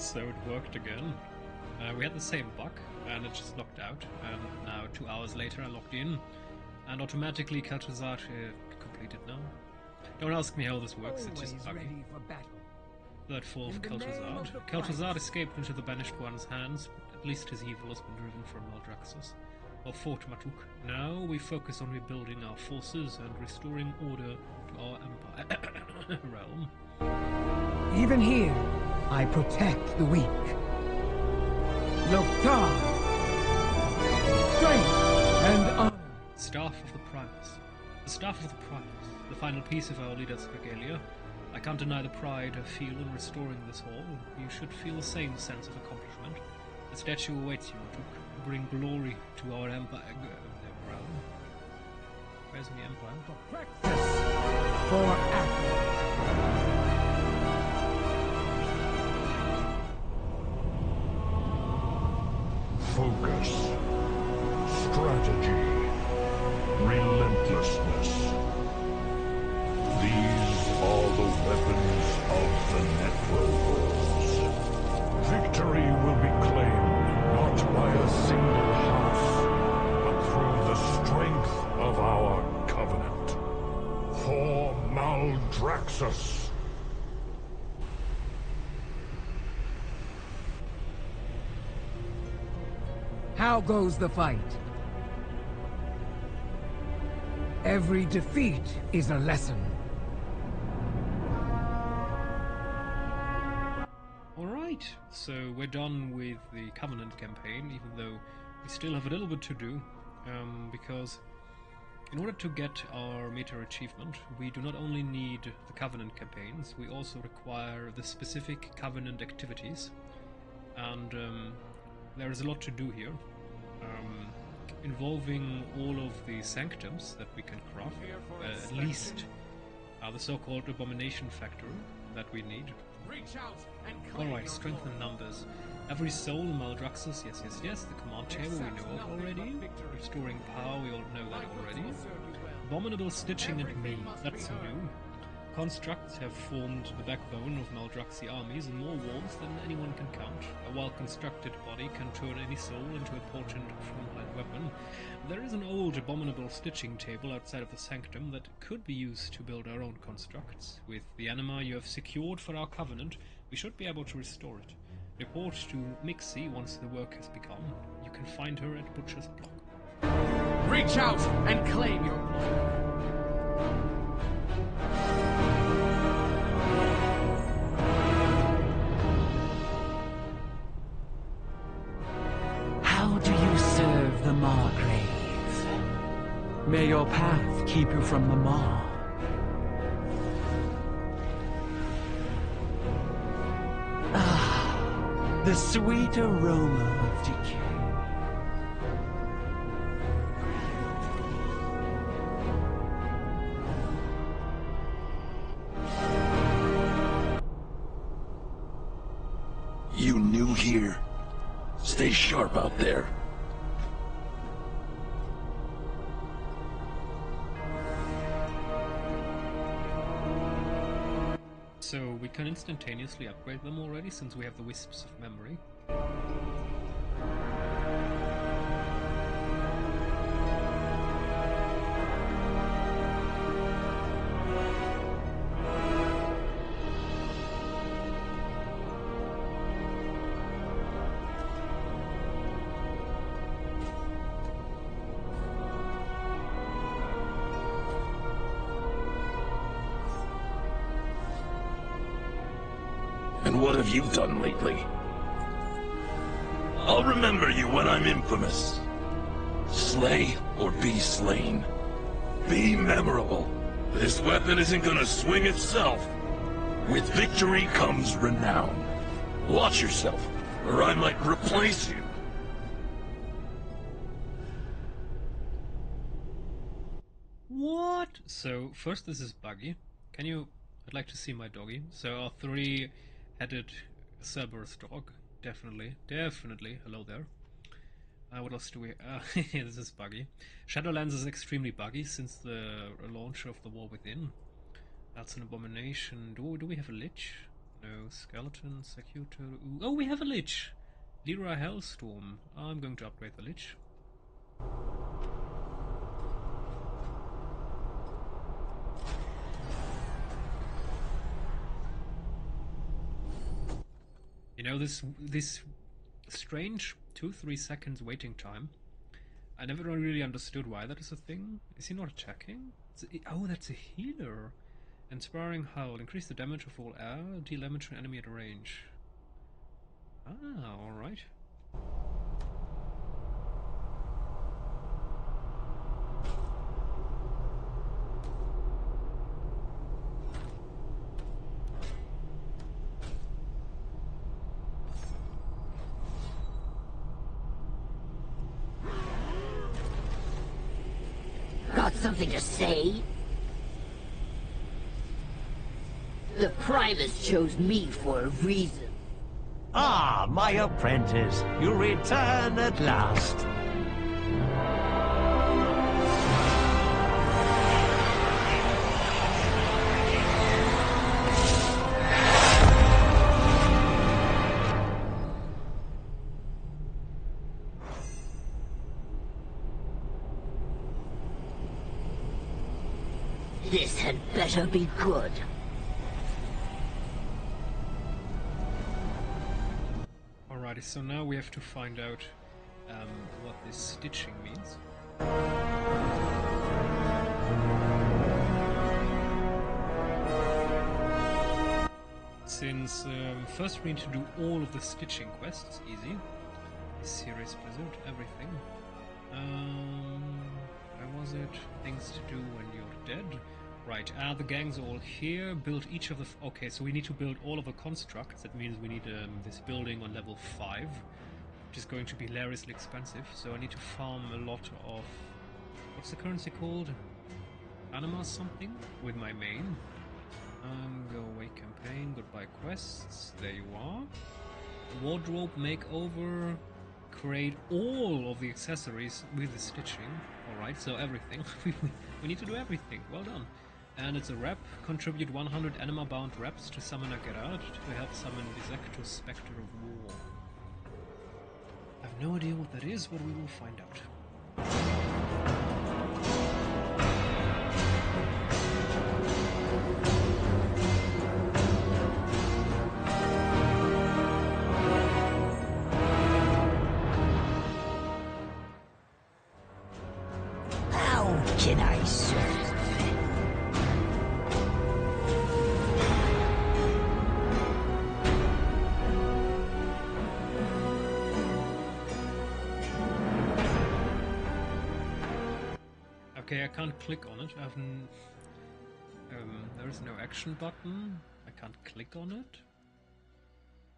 So it worked again. We had the same bug, and it just locked out. And now 2 hours later I logged in, and automatically Kel'Thuzad completed now. Don't ask me how this works, it's just buggy. Third fall of Kel'Thuzad. Kel'Thuzad escaped into the Banished One's hands. At least his evil has been driven from Maldraxxus. Or Fort Matuk. Now we focus on rebuilding our forces and restoring order to our empire realm. Even here, I protect the weak. Lok'tar! Strength and honor! Staff of the Primus. The Staff of the Primus, the final piece of our leader's regalia. I can't deny the pride I feel in restoring this hall. You should feel the same sense of accomplishment. The statue awaits you, Matuk. Bring glory to our empire realm. Where's my empire? Practice for action. Focus, strategy, relentlessness. These are the weapons of the Necrogors. Victory will be claimed not by a single house, but through the strength of our covenant. For Maldraxxus. How goes the fight? Every defeat is a lesson. Alright, so we're done with the Covenant campaign, even though we still have a little bit to do, because in order to get our Meter achievement, we do not only need the Covenant campaigns, we also require the specific Covenant activities, and there is a lot to do here, involving all of the sanctums that we can craft, at least the so-called Abomination Factory that we need. Alright, strength in numbers. Every soul in Maldraxxus, yes, the command table we know of already. Restoring power, we all know that already. Abominable stitching and me, that's new. Constructs have formed the backbone of Maldraxxi armies, and more walls than anyone can count. A well-constructed body can turn any soul into a potent frontline weapon. There is an old abominable stitching table outside of the sanctum that could be used to build our own constructs. With the anima you have secured for our covenant, we should be able to restore it. Report to Mixie once the work has begun. You can find her at Butcher's Block. Reach out and claim your blood. How do you serve the Margrave? May your path keep you from the Maw. Ah, the sweet aroma of decay. You new here? Stay sharp out there. So we can instantaneously upgrade them already since we have the Wisps of Memory. And what have you done lately? I'll remember you when I'm infamous. Slay or be slain. Be memorable. This weapon isn't gonna swing itself. With victory comes renown. Watch yourself, or I might replace you. What? So, first this is buggy. Can you... I'd like to see my doggy. So our three-headed Cerberus dog. Definitely. Hello there. What else do we... this is buggy. Shadowlands is extremely buggy since the launch of the War Within. That's an abomination. Do we have a Lich? No skeleton, Secutor. Ooh. Oh, we have a Lich! Lyra Hellstorm. I'm going to upgrade the Lich. You know, this strange 2-3 seconds waiting time. I never really understood why that is a thing. Is he not attacking? Oh, that's a healer. Inspiring Howl. Increase the damage of all air. Deal damage to an enemy at range. Ah, alright. Got something to say? The Primus chose me for a reason. Ah, my apprentice, you return at last. This had better be good. Alrighty, so now we have to find out what this stitching means. Since first we need to do all of the stitching quests, easy. Series Blizzard, everything. Where was it? Things to do when you're dead. Right, the gangs are all here. Build each of the... okay, so we need to build all of the constructs. That means we need this building on level 5, which is going to be hilariously expensive. So I need to farm a lot of... what's the currency called? Anima something? With my main. Go away campaign, goodbye quests. There you are. Wardrobe makeover. Create all of the accessories with the stitching. Alright, so everything. We need to do everything. Well done. And it's a rep. Contribute 100 anima-bound reps to Summoner Gerard to help summon Bisectus Spectre of War. I have no idea what that is, but we will find out. How can I serve? Okay, I can't click on it. There is no action button. I can't click on it.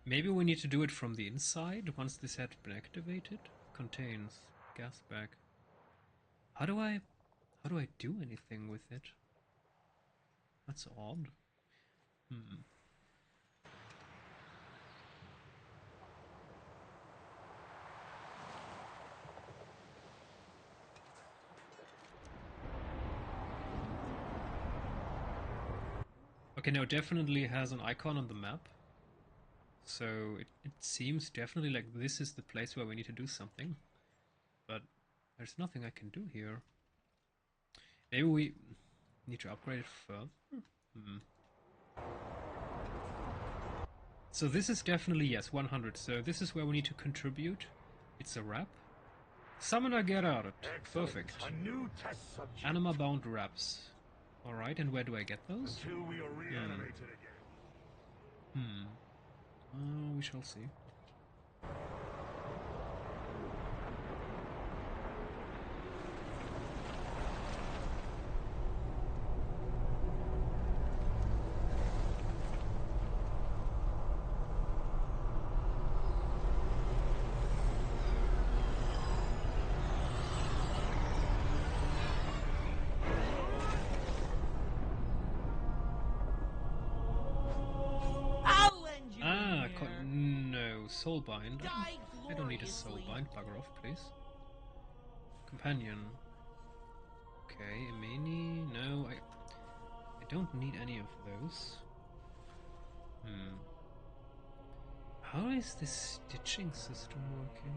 Maybe we need to do it from the inside once this had been activated. Contains gas bag. How do I do anything with it? That's odd. Okay, now it definitely has an icon on the map. So it seems definitely like this is the place where we need to do something. But there's nothing I can do here. Maybe we need to upgrade it further? So this is definitely, yes, 100. So this is where we need to contribute. It's a wrap. Summoner Gerard. Perfect. A new test subject. Anima-bound wraps. Alright, and where do I get those? Until we are reanimated again. We shall see. Soulbind. I don't need a soulbind. Bugger off, please. Companion. Okay, Emini. No, I don't need any of those. How is this stitching system working?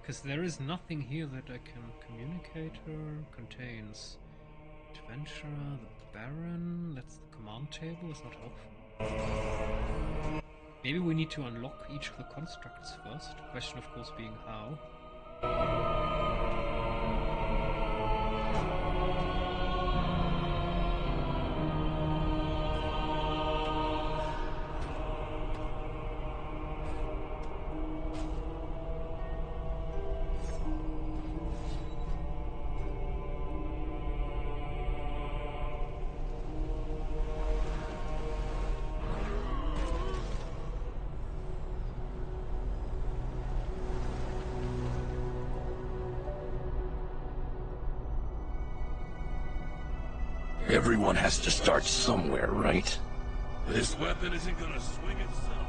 Because there is nothing here that I can communicator contains adventurer, the Baron, that's the command table, is not helpful. Maybe we need to unlock each of the constructs first. Question of course being how. Everyone has to start somewhere, right? This weapon isn't gonna swing itself.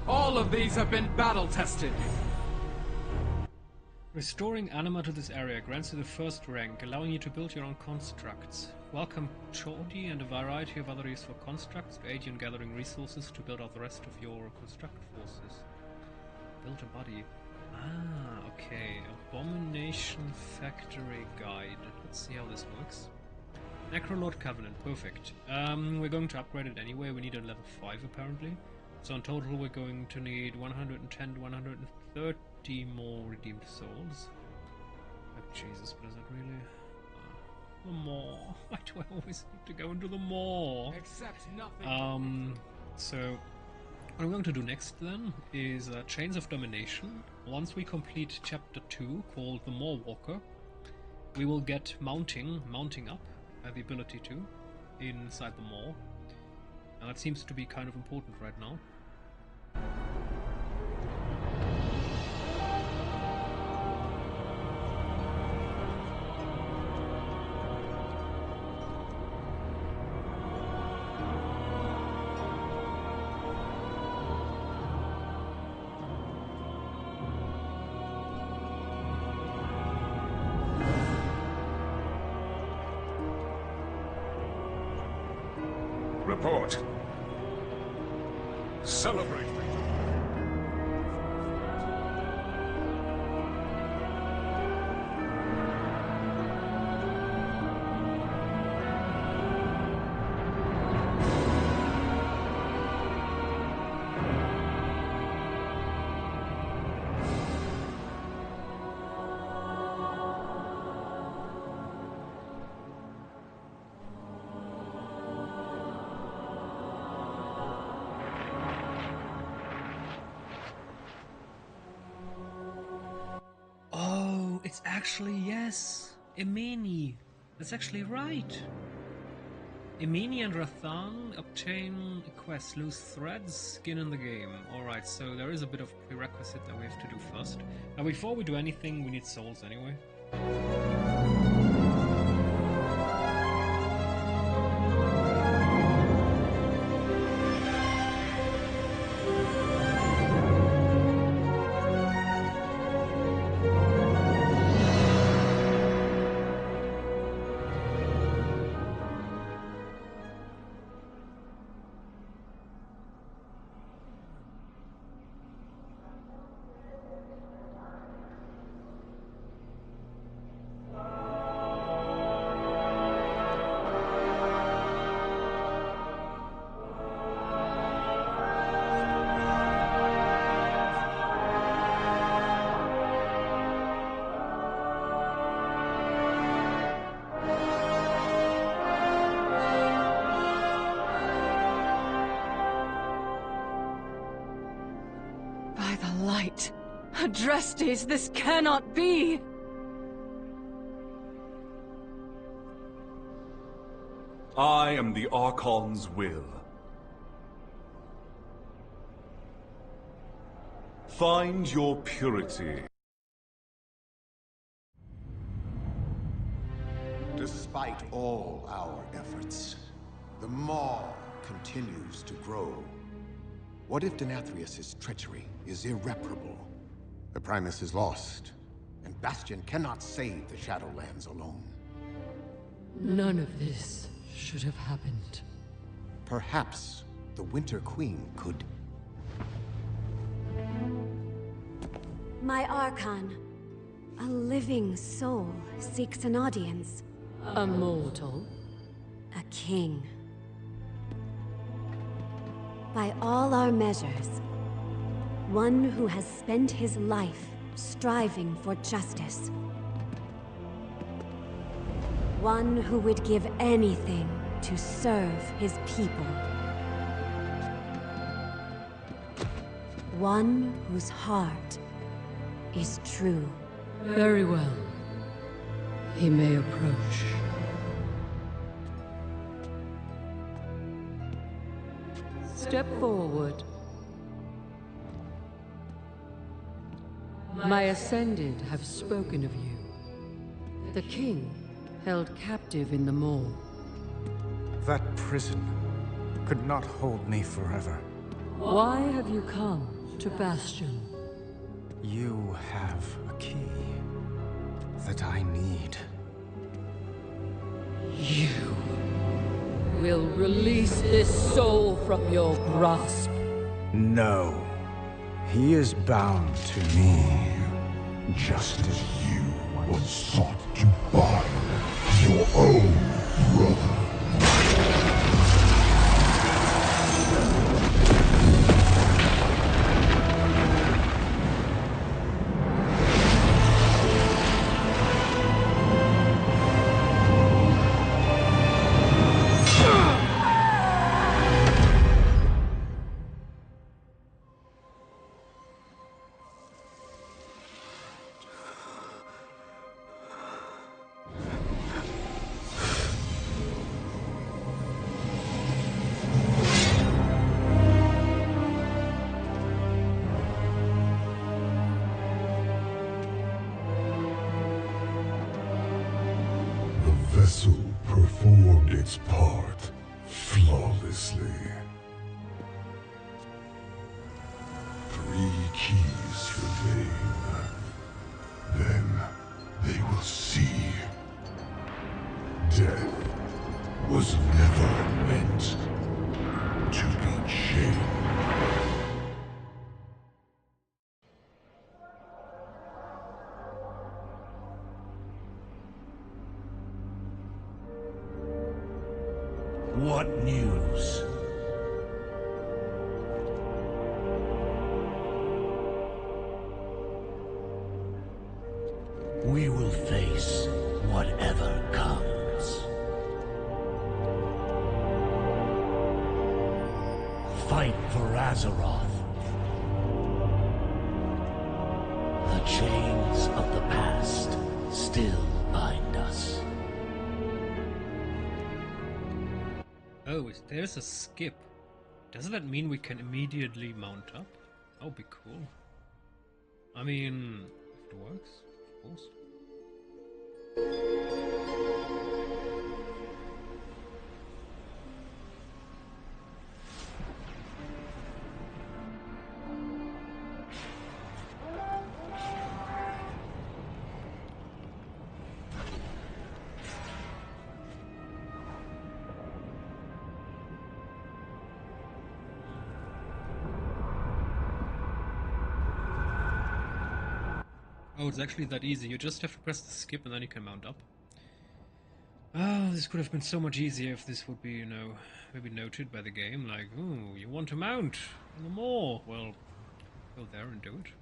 All of these have been battle-tested. Restoring anima to this area grants you the first rank, allowing you to build your own constructs. Welcome Chordi and a variety of other useful constructs to aid you in gathering resources to build out the rest of your construct forces. Build a body. Ah, okay. Abomination Factory Guide. Let's see how this works. Necrolord Covenant, perfect. We're going to upgrade it anyway, we need a level 5 apparently. So in total we're going to need 110 to 130 more redeemed souls. Oh Jesus, but is that really... the maw. Why do I always need to go into the maw? Accept nothing. So what I'm going to do next then is Chains of Domination. Once we complete chapter 2 called the Maw Walker, we will get mounting up, the ability to, inside the maw. And that seems to be kind of important right now. Report. Celebrate victory. It's actually, yes, Imeni. That's actually right. Imeni and Rathan obtain a quest, lose threads, skin in the game. Alright, so there is a bit of prerequisite that we have to do first. Now before we do anything, we need souls anyway. By the light, Adrestes, this cannot be! I am the Archon's will. Find your purity. Despite all our efforts, the Maw continues to grow. What if Denathrius's treachery is irreparable? The Primus is lost, and Bastion cannot save the Shadowlands alone. None of this should have happened. Perhaps the Winter Queen could... My Archon. A living soul seeks an audience. A mortal? A king. By all our measures, one who has spent his life striving for justice. One who would give anything to serve his people. One whose heart is true. Very well. He may approach. Step forward. My Ascended have spoken of you. The king held captive in the Maw. That prison could not hold me forever. Why have you come to Bastion? You have a key that I need. You will release this soul from your grasp. No. He is bound to me. Just as you once sought to bind your own brother. The vessel performed its part flawlessly. 3 keys remain. Then they will see. Death was never meant to be chained. What news? We will face whatever comes. Fight for Azeroth. The chains of the past still bind us. Oh, there's a skip. Doesn't that mean we can immediately mount up? That would be cool. I mean, if it works, of course. Oh, it's actually that easy. You just have to press the skip and then you can mount up. Oh, this could have been so much easier if this would be, you know, maybe noted by the game, like, oh, you want to mount in the Maw. Well, go there and do it.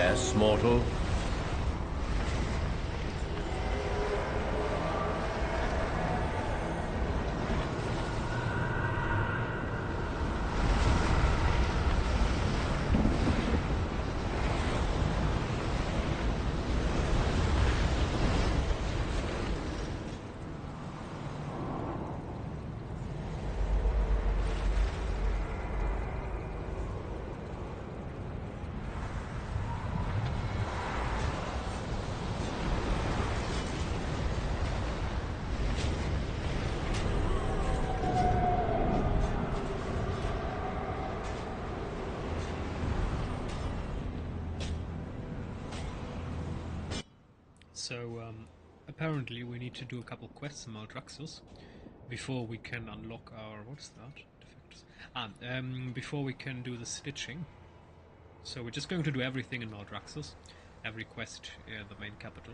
Yes, mortal? So, apparently we need to do a couple quests in Maldraxxus before we can unlock our... what's that? Defectors. Before we can do the stitching. So we're just going to do everything in Maldraxxus. Every quest in the main capital.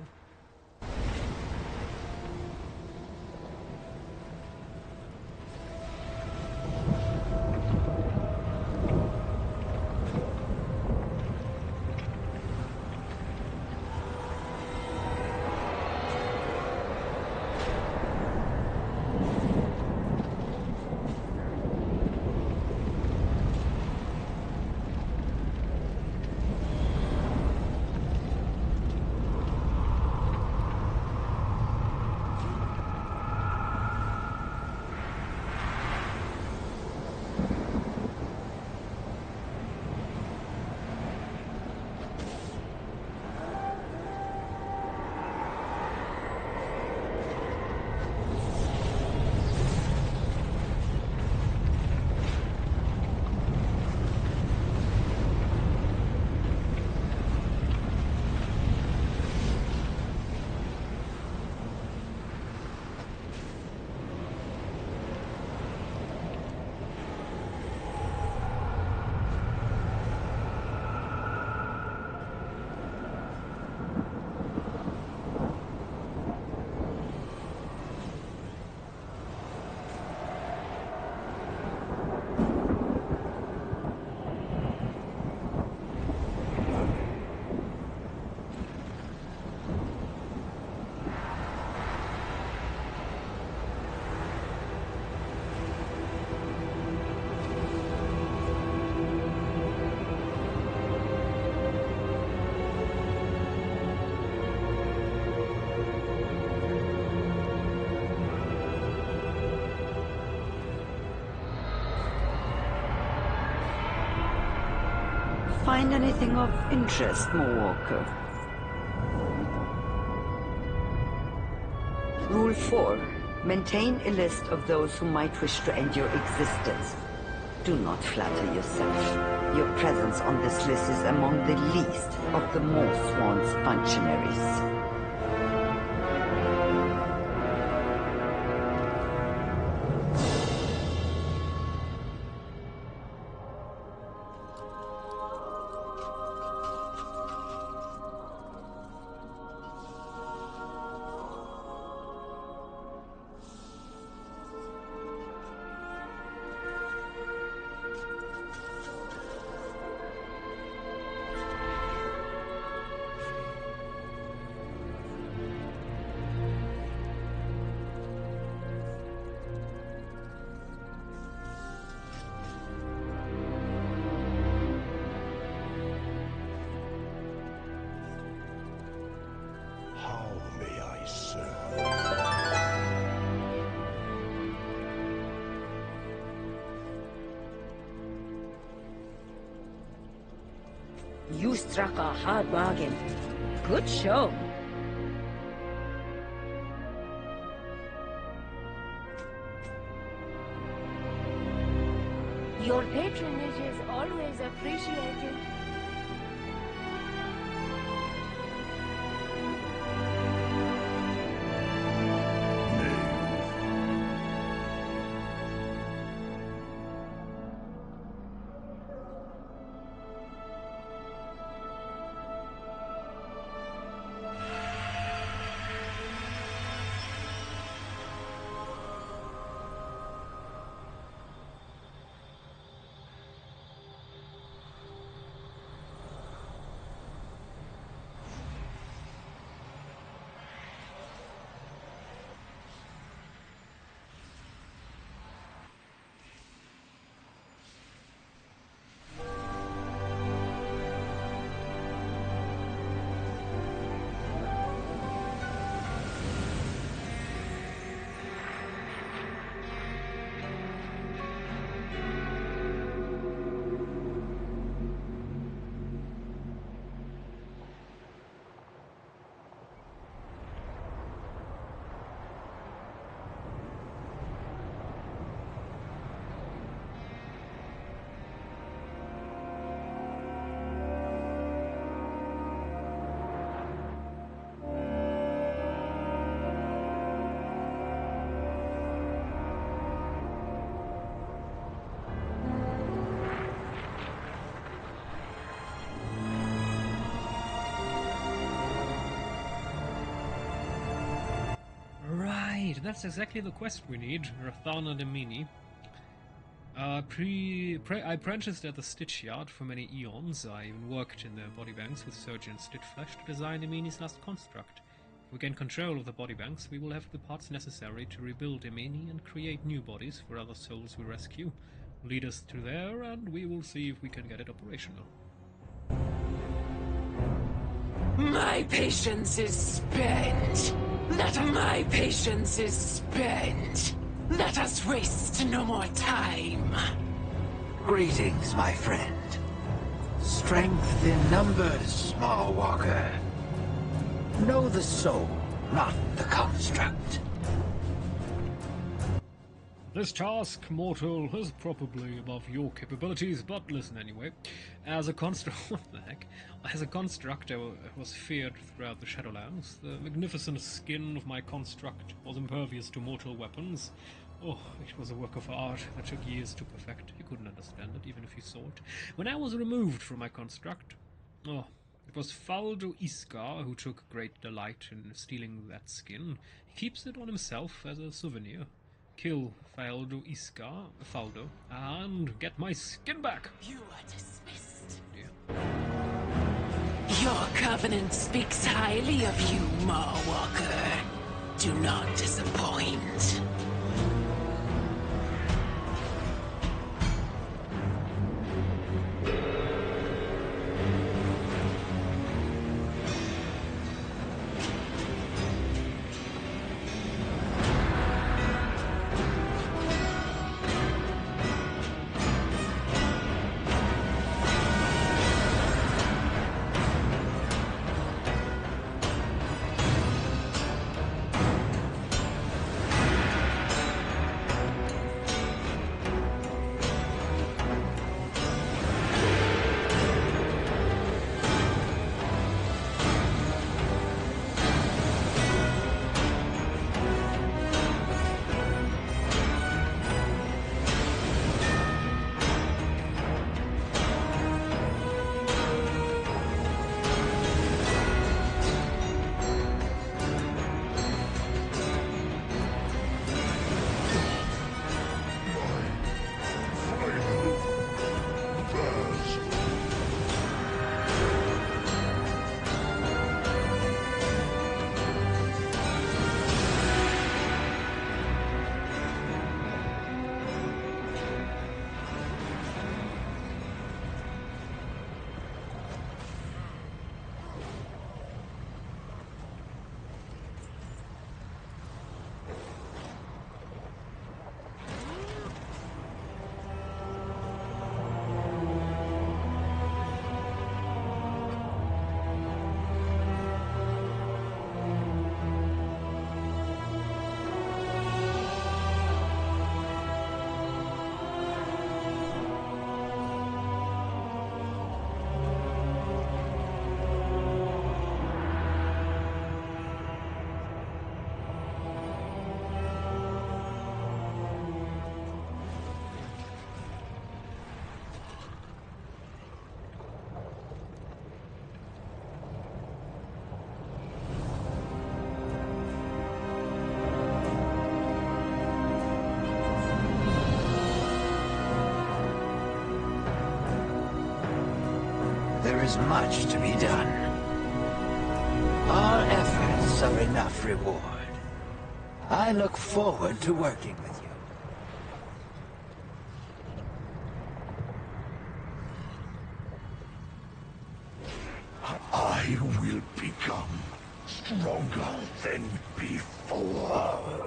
Find anything of interest, Walker? Rule 4. Maintain a list of those who might wish to end your existence. Do not flatter yourself. Your presence on this list is among the least of the Morsworn's functionaries. You struck a hard bargain. Good show. Your patronage is always appreciated. that's exactly the quest we need, Rathana Demini. I apprenticed at the Stitch Yard for many eons. I even worked in the body banks with Surgeon Stitchflesh to design Emini's last construct. If we gain control of the body banks, we will have the parts necessary to rebuild Emini and create new bodies for other souls we rescue. Lead us to there, and we will see if we can get it operational. My patience is spent. My patience is spent. Let us waste no more time. Greetings, my friend. Strength in numbers, small walker. Know the soul, not the construct. This task, mortal, is probably above your capabilities, but listen anyway. As a what the heck? As a construct, I was feared throughout the Shadowlands. The magnificent skin of my construct was impervious to mortal weapons. Oh, it was a work of art that took years to perfect. You couldn't understand it, even if you saw it. When I was removed from my construct, it was Faldo Iskar who took great delight in stealing that skin. He keeps it on himself as a souvenir. Kill Faldo Iskar, Faldo, and get my skin back! You are dismissed. Dear. Your covenant speaks highly of you, Marwalker. Do not disappoint. There is much to be done. Our efforts are enough reward. I look forward to working with you. I will become stronger than before.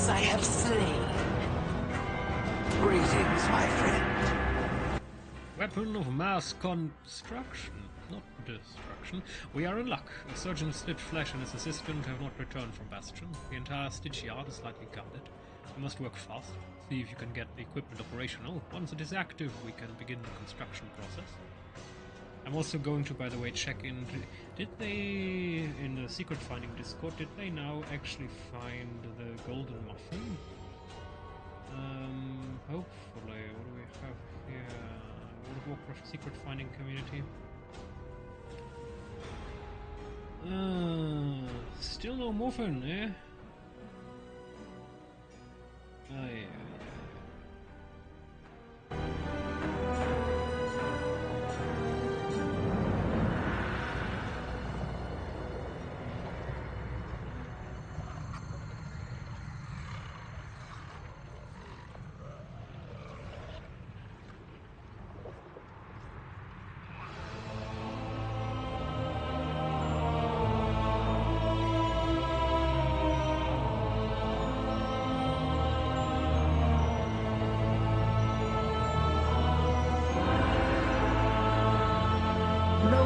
I have slain. Greetings, my friend. Weapon of mass construction, not destruction. We are in luck. Surgeon Stitchflesh and his assistant have not returned from Bastion. The entire Stitch Yard is slightly guarded. You must work fast. See if you can get the equipment operational. Once it is active, we can begin the construction process. I'm also going to, by the way, check in. Did they, in the secret finding Discord, did they now actually find the golden muffin? Hopefully. What do we have here? World of Warcraft secret finding community. Still no muffin, eh? Yeah.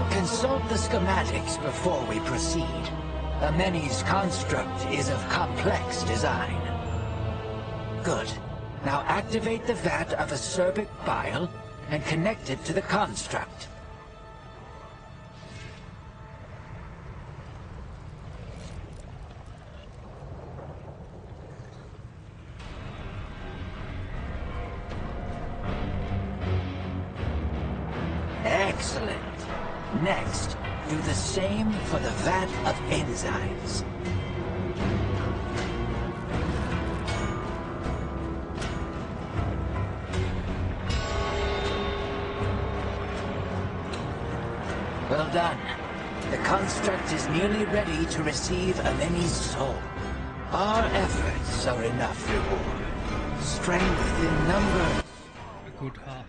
Consult the schematics before we proceed. Ameni's construct is of complex design. Good. Now activate the vat of acerbic bile and connect it to the construct. Excellent. Next, do the same for the vat of enzymes. Well done. The construct is nearly ready to receive Ameni's soul. Our efforts are enough reward. Strength in numbers. A good heart.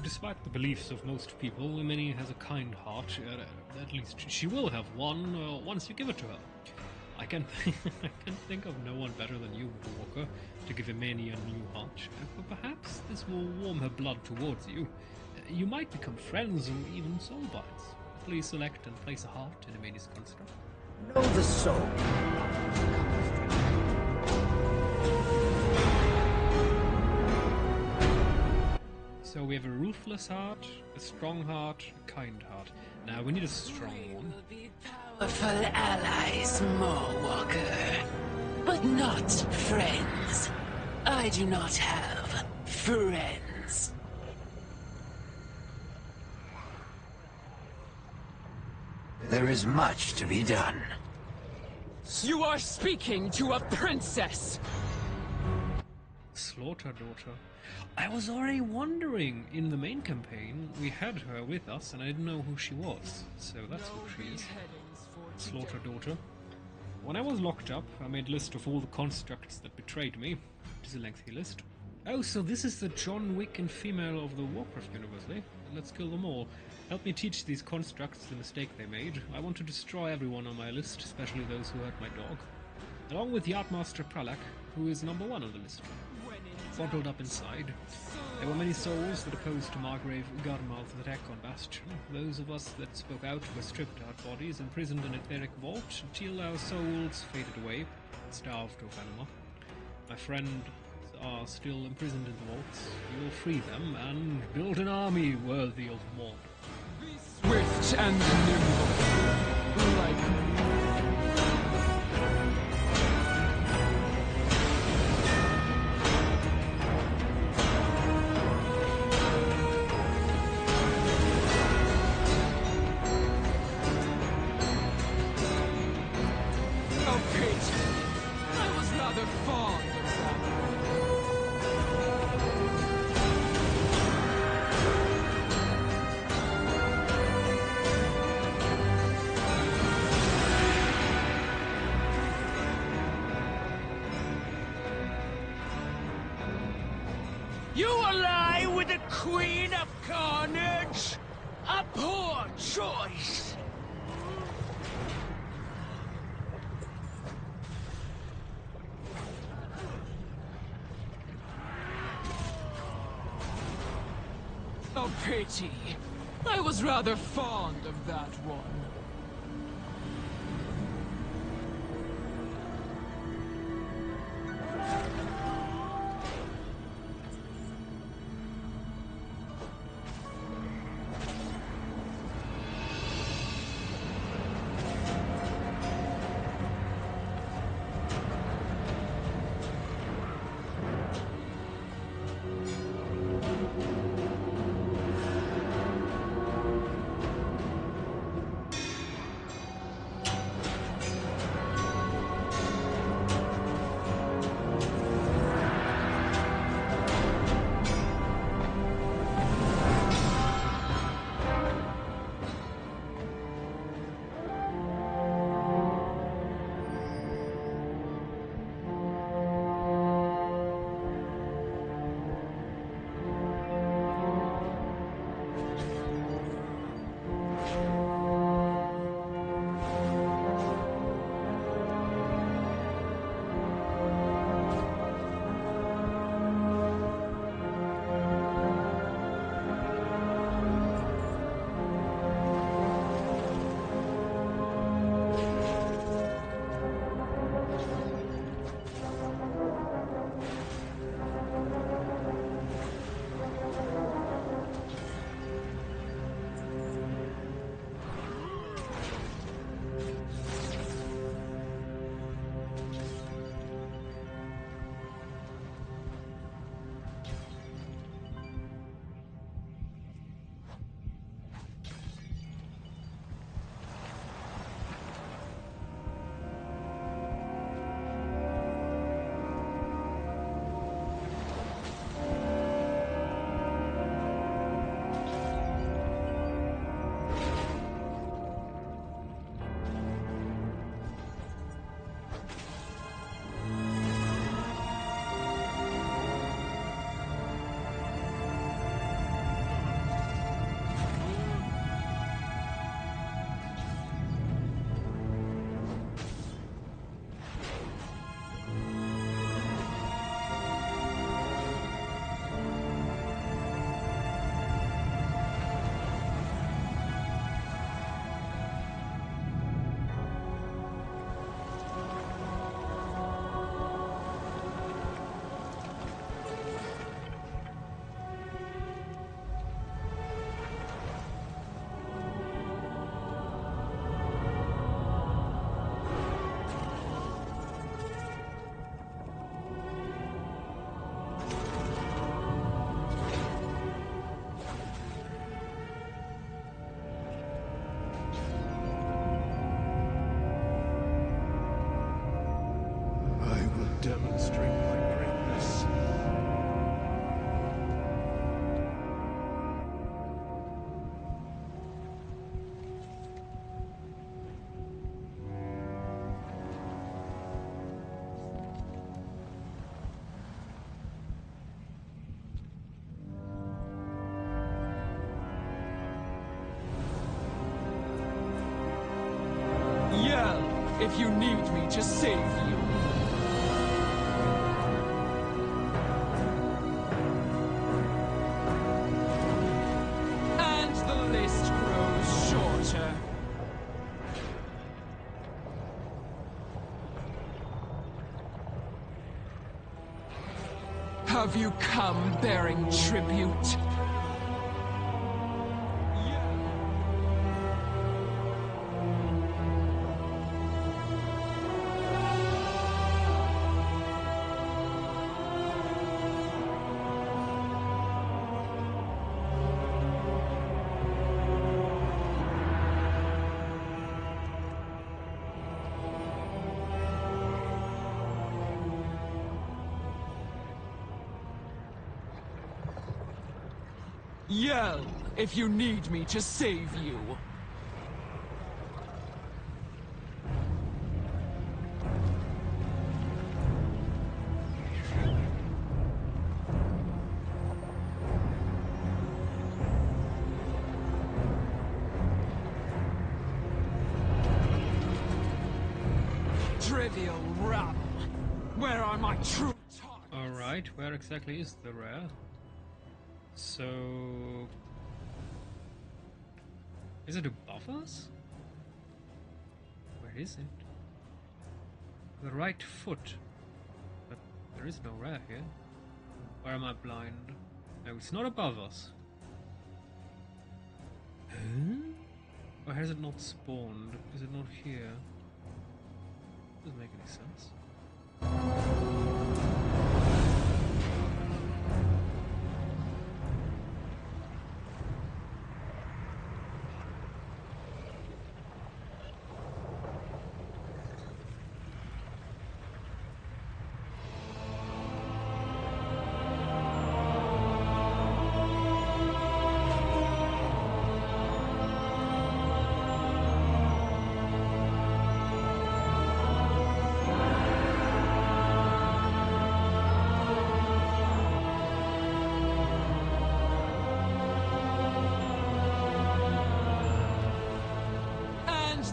Despite the beliefs of most people, Ameni has a kind heart. At least she will have one once you give it to her. I can think of no one better than you, Walker, to give Ameni a new heart. But perhaps this will warm her blood towards you. You might become friends or even soulbites. Please select and place a heart in Ameni's construct. Know the soul. So we have a ruthless heart, a strong heart, a kind heart. Now we need a strong one. Powerful allies, Walker, but not friends. I do not have friends. There is much to be done. You are speaking to a princess! Slaughter daughter. I was already wondering, in the main campaign, we had her with us and I didn't know who she was. So that's who she is. Slaughter daughter. When I was locked up, I made a list of all the constructs that betrayed me. It is a lengthy list. Oh, so this is the John Wick and female of the Warcraft universe, eh? Let's kill them all. Help me teach these constructs the mistake they made. I want to destroy everyone on my list, especially those who hurt my dog. Along with Yardmaster Pralak, who is number 1 on the list. Bottled up inside. There were many souls that opposed to Margrave Garmal's attack on Bastion. Those of us that spoke out were stripped our bodies, imprisoned in a etheric vault, until our souls faded away, starved of anima. My friends are still imprisoned in the vaults. We will free them and build an army worthy of Mord. Be swift and nimble, like me. You ally with the Queen of Carnage? A poor choice! Oh, pity. I was rather fond of that one. if you need me to save you. And the list grows shorter. Have you come bearing tribute? Yell if you need me to save you. Trivial rabble. Where are my true targets? Alright, where exactly is the rare? So... is it above us? Where is it? The right foot. But there is no rare here. Or am I blind? No, it's not above us. Huh? Or has it not spawned? Is it not here? Doesn't make any sense.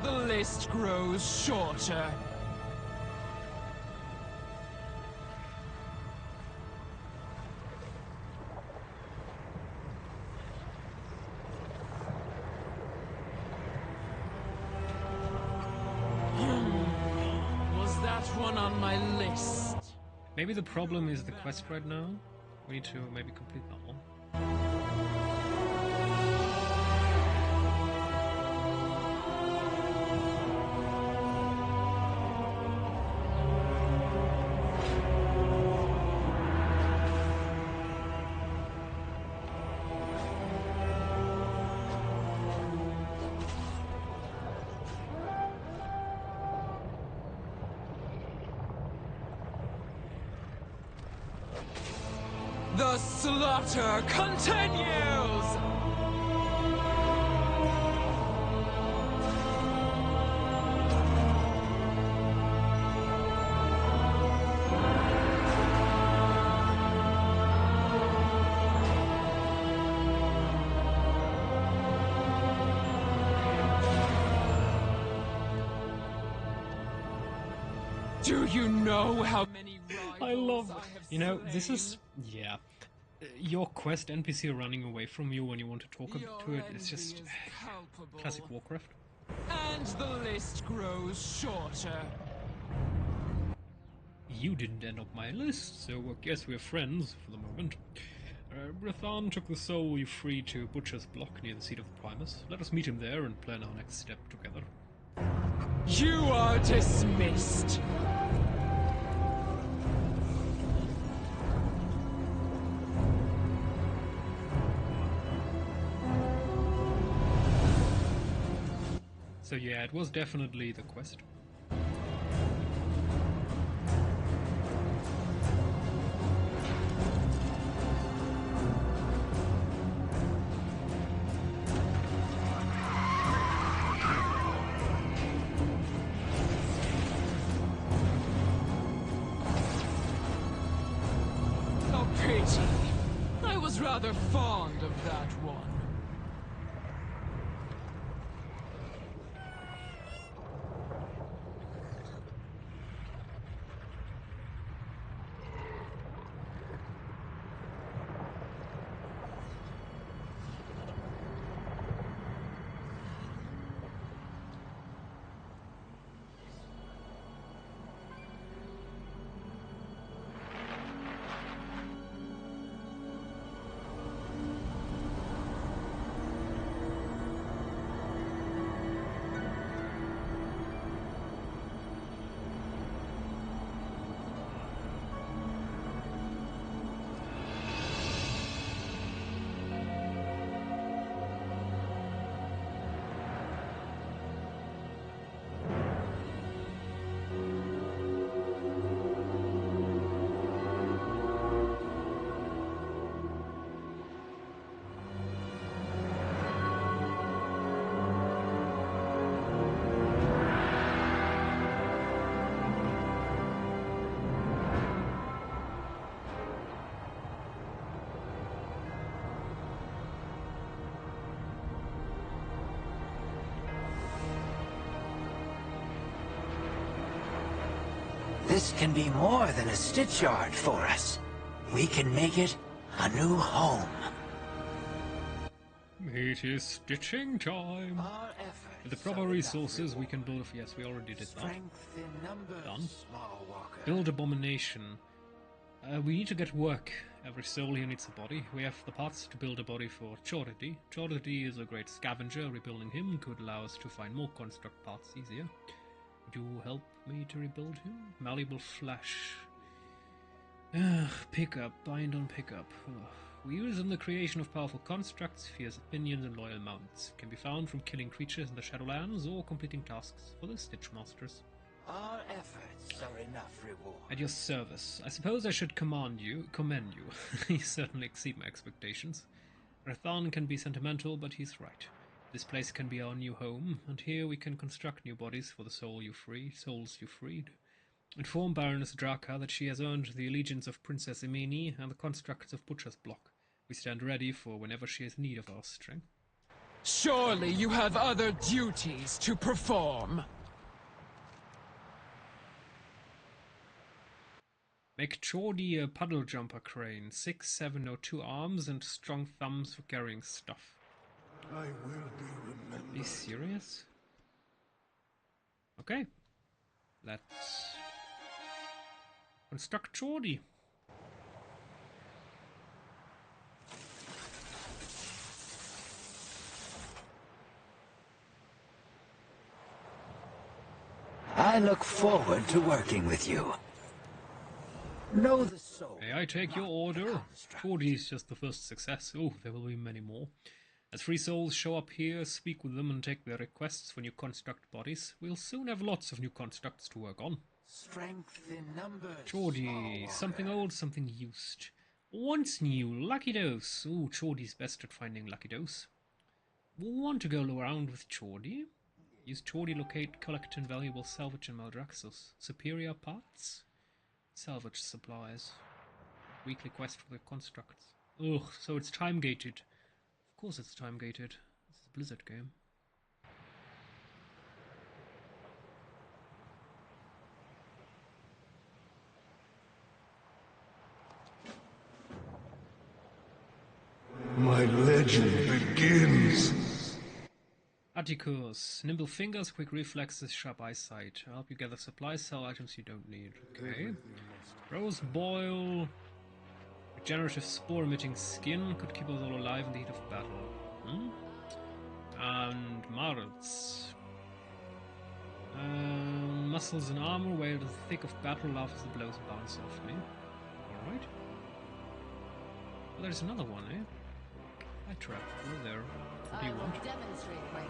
The list grows shorter. Was that one on my list? Maybe the problem is the quest right now. We need to maybe complete that one. The slaughter continues! Do you know how many rivals I love... You know, slain? this is... yeah. Your quest NPC running away from you when you want to talk to it, it's just... classic Warcraft. And the list grows shorter. You didn't end up my list, so I guess we're friends for the moment. Brethan took the soul you freed to Butcher's Block near the seat of the Primus. Let us meet him there and plan our next step together. You are dismissed. So yeah, it was definitely the quest. Oh, pity. I was rather fond of that one. This can be more than a stitch yard for us. We can make it a new home. It is stitching time. With the proper resources, we can build. Yes, we already did that. Done. Build abomination. We need to get work. Every soul here needs a body. We have the parts to build a body for Chority. Chority is a great scavenger. Rebuilding him could allow us to find more construct parts easier. Would you help me to rebuild him? Malleable flesh. Pickup. Bind on pickup. We use in the creation of powerful constructs, fierce opinions, and loyal mounts. Can be found from killing creatures in the Shadowlands or completing tasks for the Stitch Masters. Our efforts are enough reward. At your service. I suppose I should commend you. You certainly exceed my expectations. Rathan can be sentimental, but he's right. This place can be our new home, and here we can construct new bodies for the souls you freed. Inform Baroness Draka that she has earned the allegiance of Princess Imeni and the constructs of Butcher's Block. We stand ready for whenever she has need of our strength. Surely you have other duties to perform. Make Chordy a puddle jumper crane, 6, 7, or 2 arms, and strong thumbs for carrying stuff. I will be remembered. Are you serious? Okay. Let's construct Chordy. I look forward to working with you. Know the soul. May I take your order? Chordy is just the first success. Oh, there will be many more. As free souls show up here, speak with them and take their requests for new construct bodies, we'll soon have lots of new constructs to work on. Strength in numbers. Chordy, something old, something used. Once new, Lucky Dose. Ooh, Chordy's best at finding Lucky Dose. We'll want to go around with Chordy. Use Chordy, locate, collect, and valuable salvage in Maldraxxus. Superior parts? Salvage supplies. Weekly quest for the constructs. Ugh, so it's time-gated. Of course it's time-gated. This is a Blizzard game. My legend begins. Atticus. Nimble fingers, quick reflexes, sharp eyesight. I'll help you gather supplies, sell items you don't need. Okay. Rose boil. Regenerative spore-emitting skin could keep us all alive in the heat of battle. And Marutz. Muscles and armor, where the thick of battle laughs as the blows bounce softly. Alright. Well, there's another one, eh? I trap. Hello there. What do you want? Demonstrate my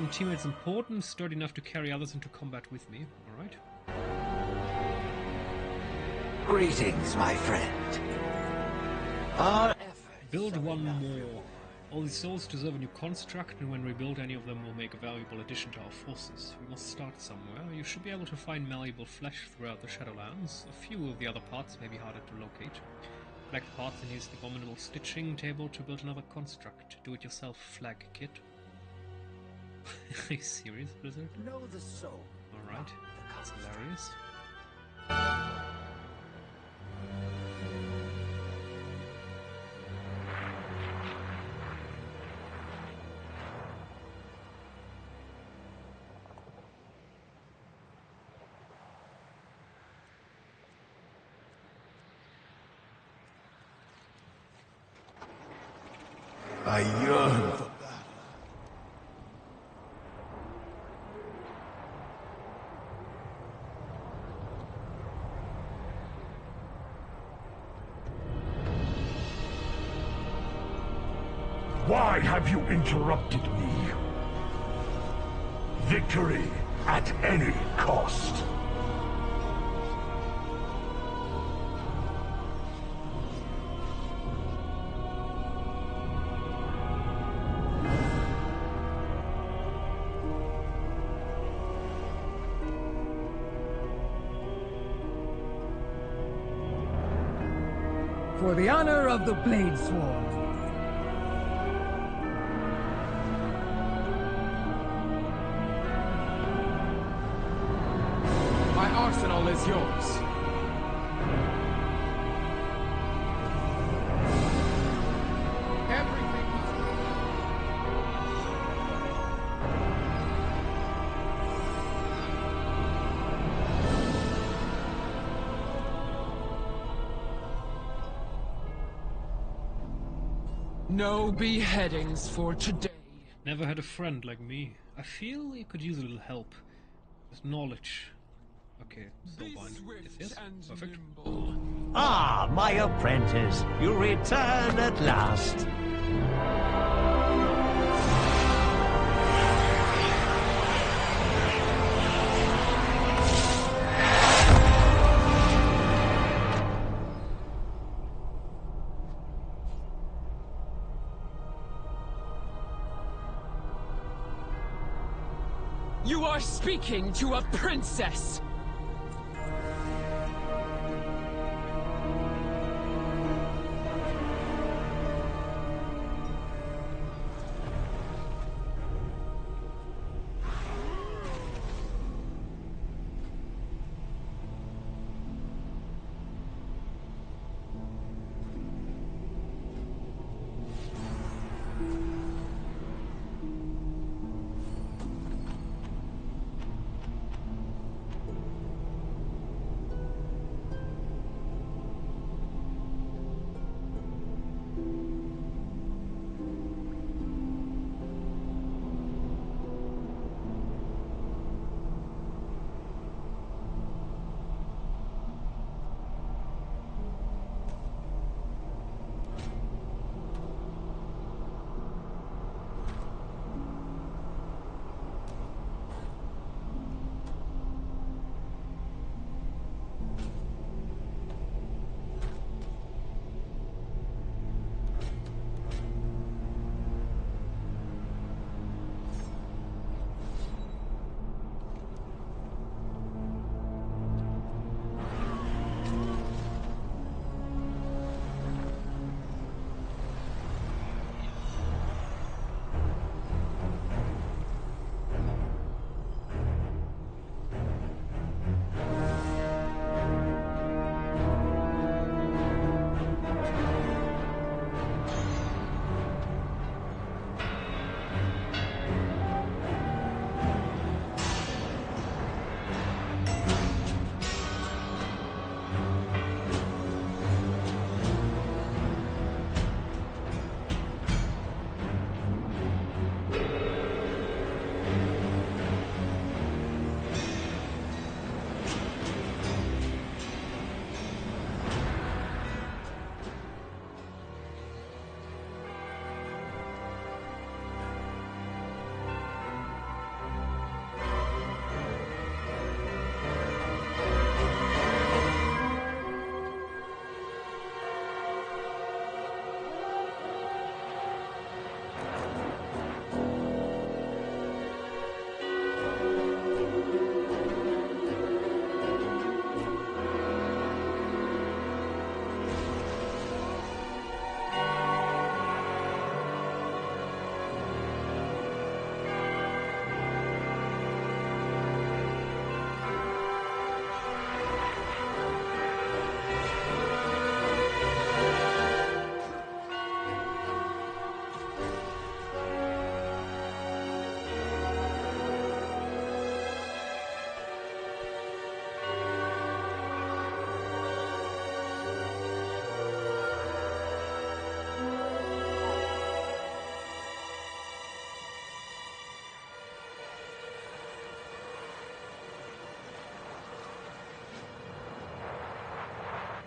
greatness. Teammates important, sturdy enough to carry others into combat with me. Alright. Greetings, my friend. Our efforts. Build one more. All these souls deserve a new construct, and when we build, any of them will make a valuable addition to our forces. We must start somewhere. You should be able to find malleable flesh throughout the Shadowlands. A few of the other parts may be harder to locate. Collect parts and use the abominable stitching table to build another construct. Do-it-yourself flag kit. Are you serious, Blizzard? Know the soul. Alright. That's hilarious. I yearn for battle. Why have you interrupted me? Victory at any cost. For the honor of the Blade Sword. My arsenal is yours. No beheadings for today. Never had a friend like me. I feel you could use a little help. There's knowledge. Okay, spellbind. Yes, perfect. Ah, my apprentice, you return at last. You are speaking to a princess!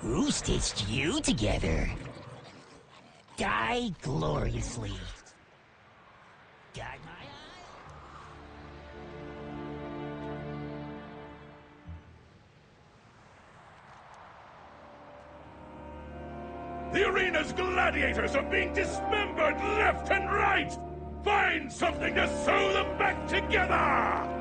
Who stitched you together? Die gloriously. Got my eye? The arena's gladiators are being dismembered left and right! Find something to sew them back together!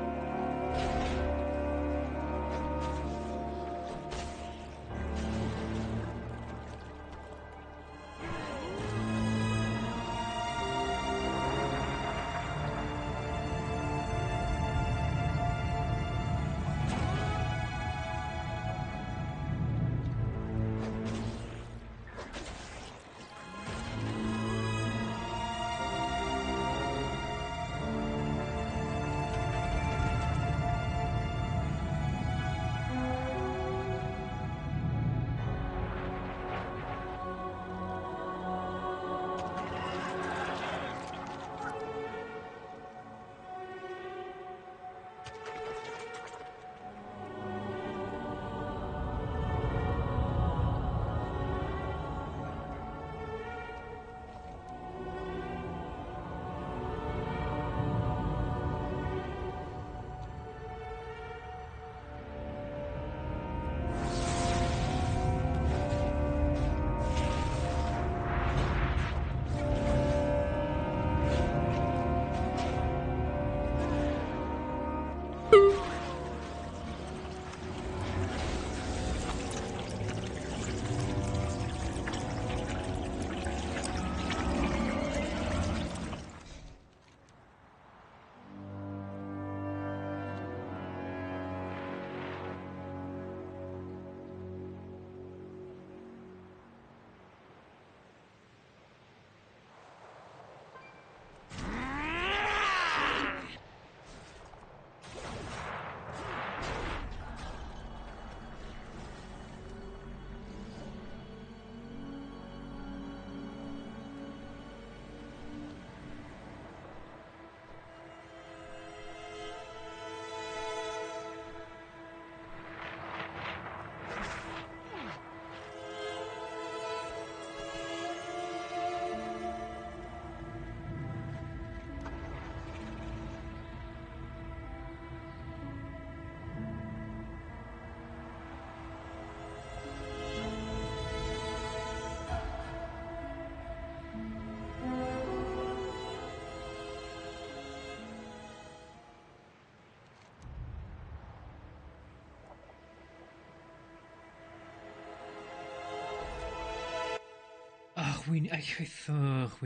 we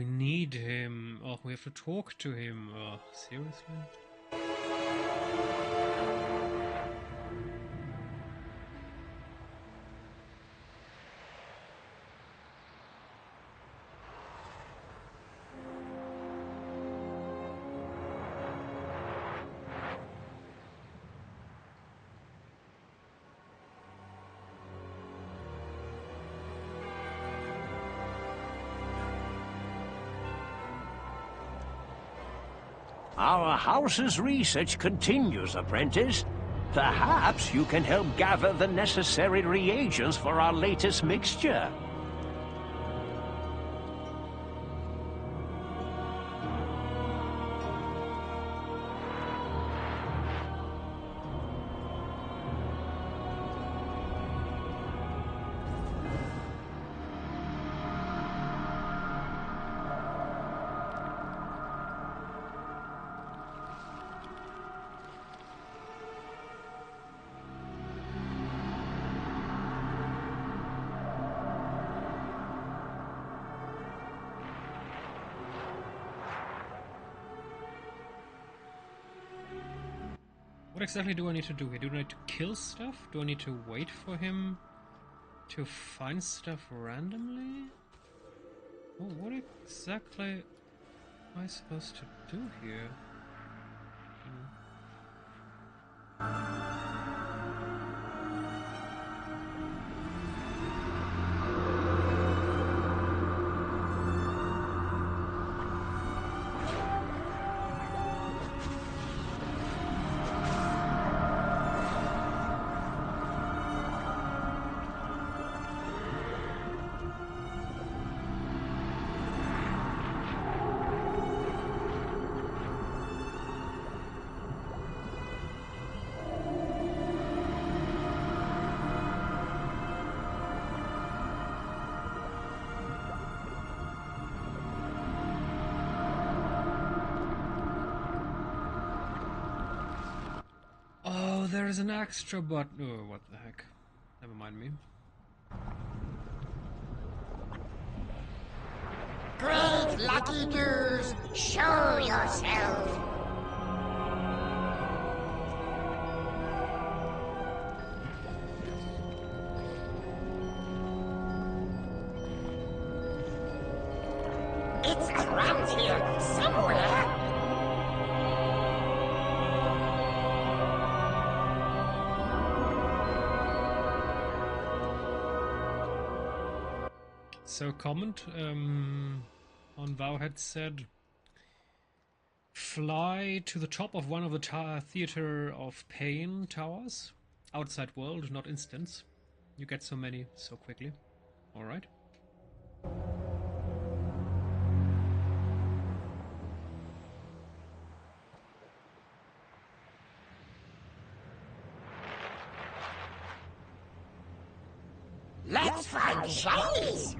need him. Oh, we have to talk to him. Oh, seriously? Our house's research continues, apprentice. Perhaps you can help gather the necessary reagents for our latest mixture. What exactly do I need to do here? Do I need to kill stuff? Do I need to wait for him to find stuff randomly? Oh, what exactly am I supposed to do here? Oh, there is an extra button. Oh, what the heck. Never mind me. Great lucky news! Show yourself! It's around here somewhere! So comment on Vow had said, fly to the top of one of the Theater of Pain towers. Outside world, not instance. You get so many so quickly. Alright. Let's find the shinies!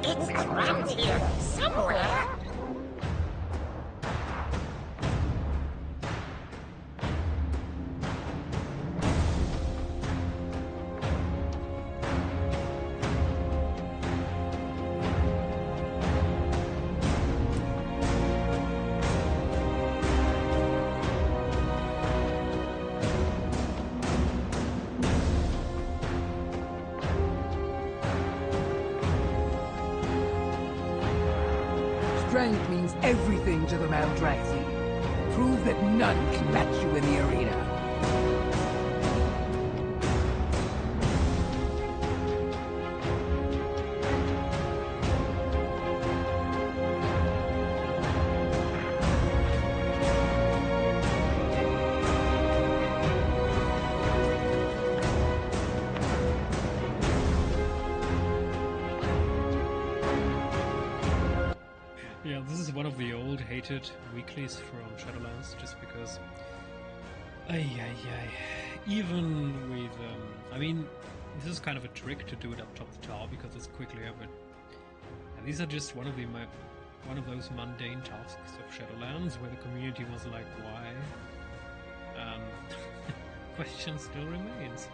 It's around here somewhere. Strength means everything to the Maldraxxus. Prove that none can match you in the arena. Yeah, this is one of the old hated weeklies from Shadowlands, just because... Even with... I mean, this is kind of a trick to do it up top the tower, because it's quickly over. And these are just one of those mundane tasks of Shadowlands, where the community was like, why? Question still remains.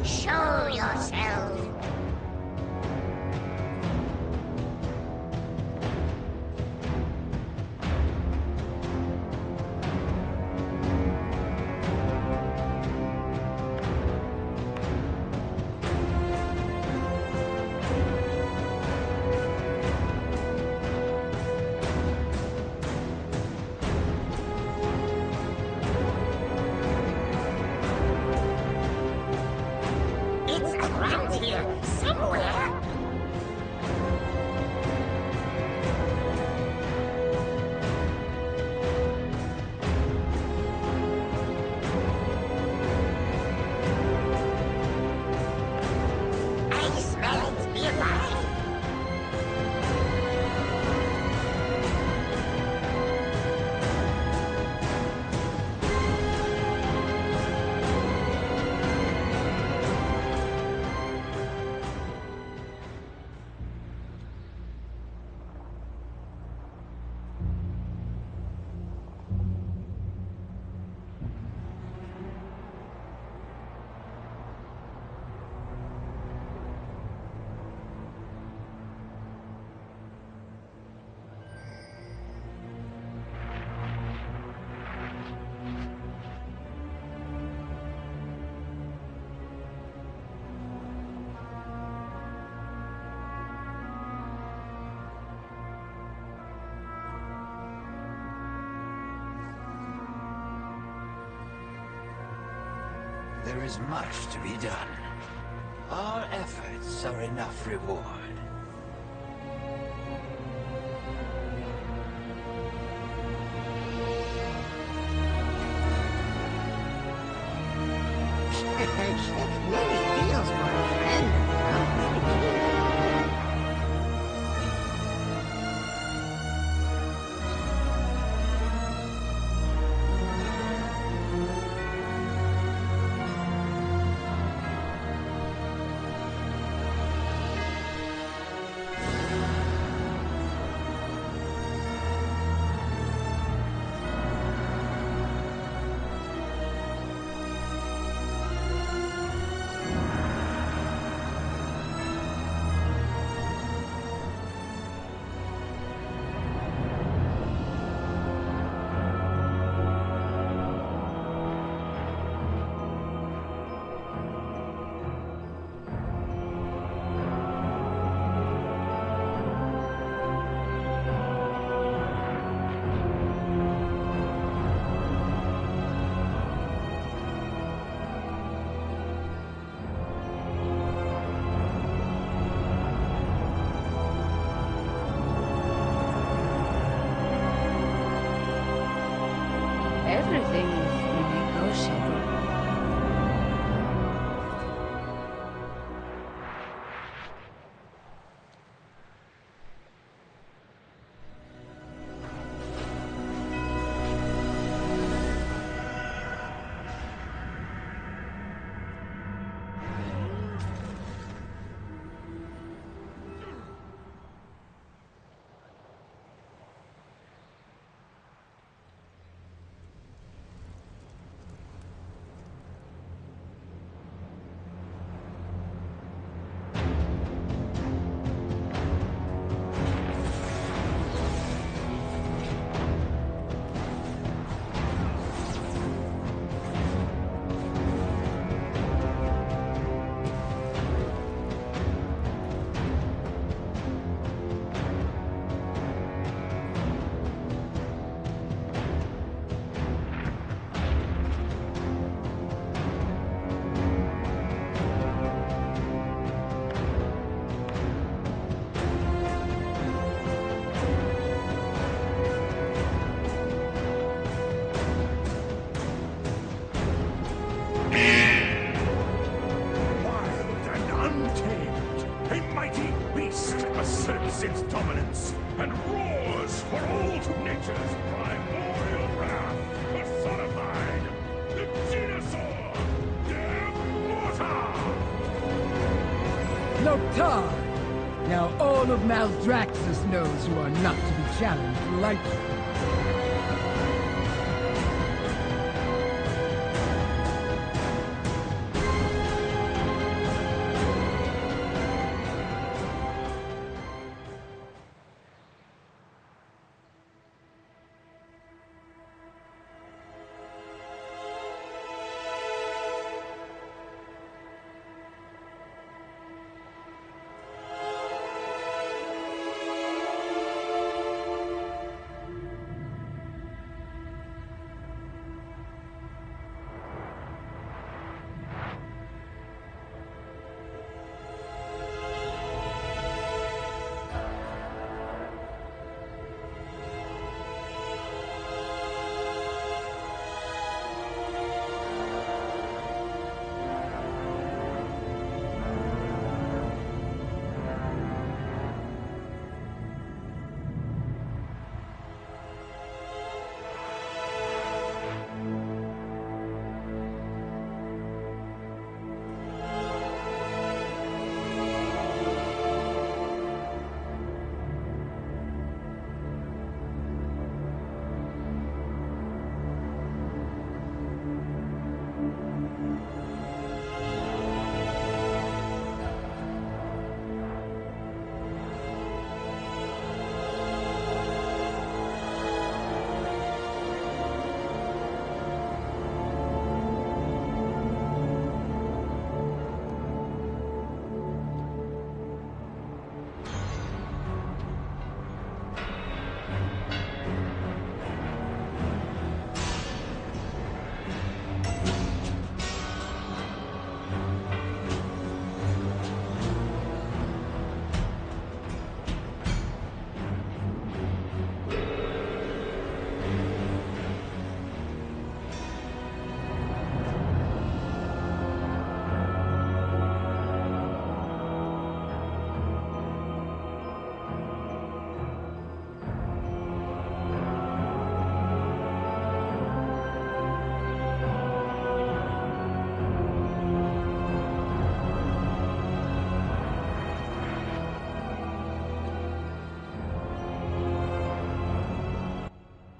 Show yourself! There is much to be done. Our efforts are enough reward. Many deals, my friend. untamed. A mighty beast asserts its dominance and roars for old nature's primordial wrath personified. The Genosaur! Lotar! Now all of Maldraxxus knows you are not to be challenged lightly.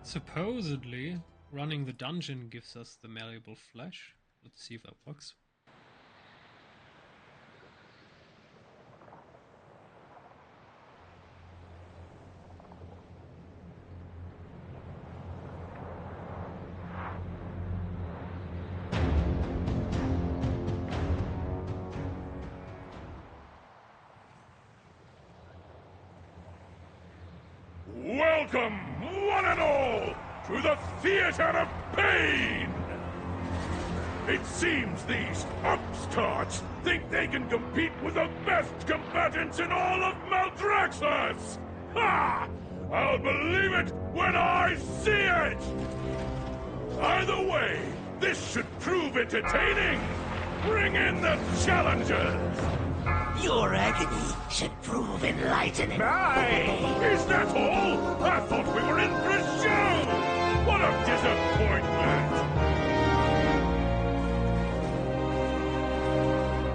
Supposedly, running the dungeon gives us the malleable flesh. Let's see if that works. Welcome, one and all, to the Theater of Pain! It seems these upstarts think they can compete with the best combatants in all of Maldraxxus! Ha! I'll believe it when I see it! Either way, this should prove entertaining! Bring in the challengers! Your agony should prove enlightening. Aye! Is that all? I thought we were in for a show! What a disappointment!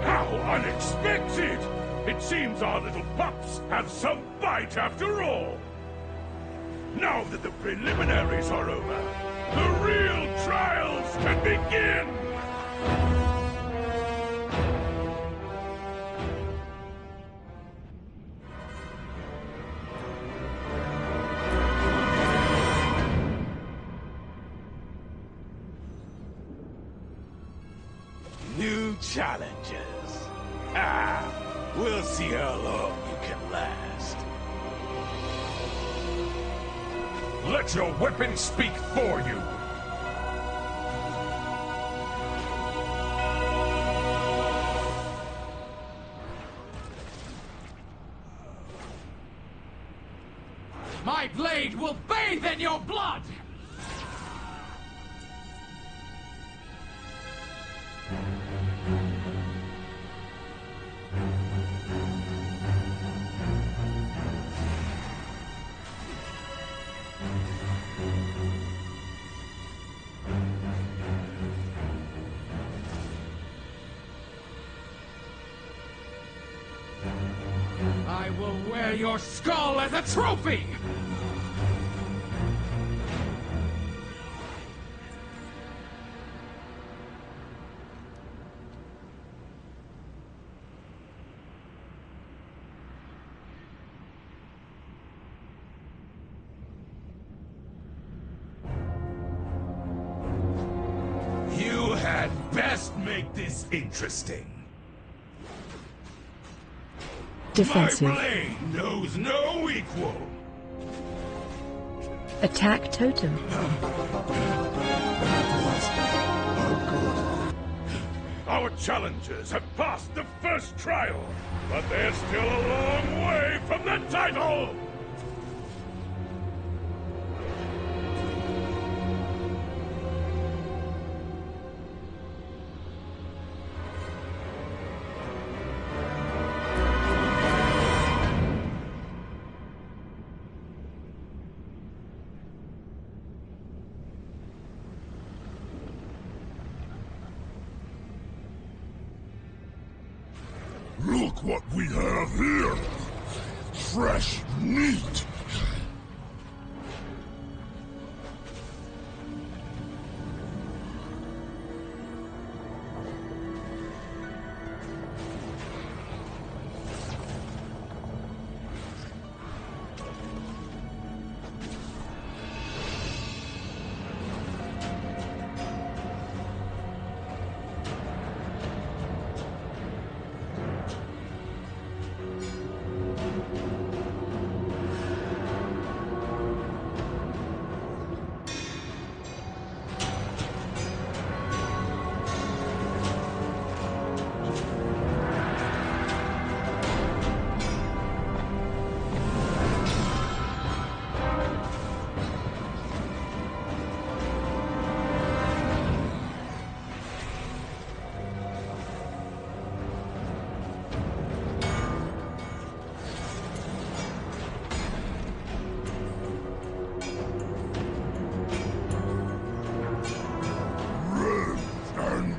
How unexpected! It seems our little pups have some bite after all! Now that the preliminaries are over, the real trials can begin! New challenges. Ah, we'll see how long you can last. Let your weapon speak for you! My blade will bathe in your blood! I will wear your skull as a trophy! You had best make this interesting. Defensive. My blade knows no equal. Attack totem. Our challengers have passed the first trial, but they're still a long way from the title! Look what we have here! Fresh meat!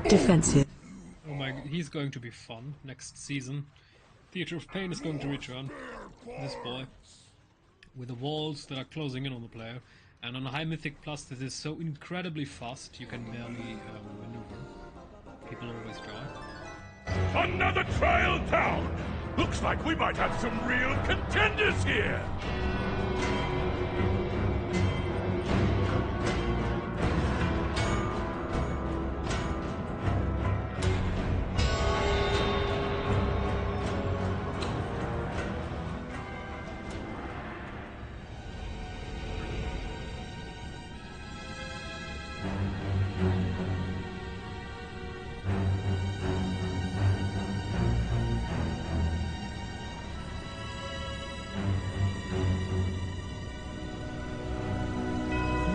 Defensive. Oh my, he's going to be fun next season. Theater of Pain is going to return. This boy. With the walls that are closing in on the player. And on a High Mythic Plus this is so incredibly fast you can barely maneuver. People always die. Another trial down! Looks like we might have some real contenders here!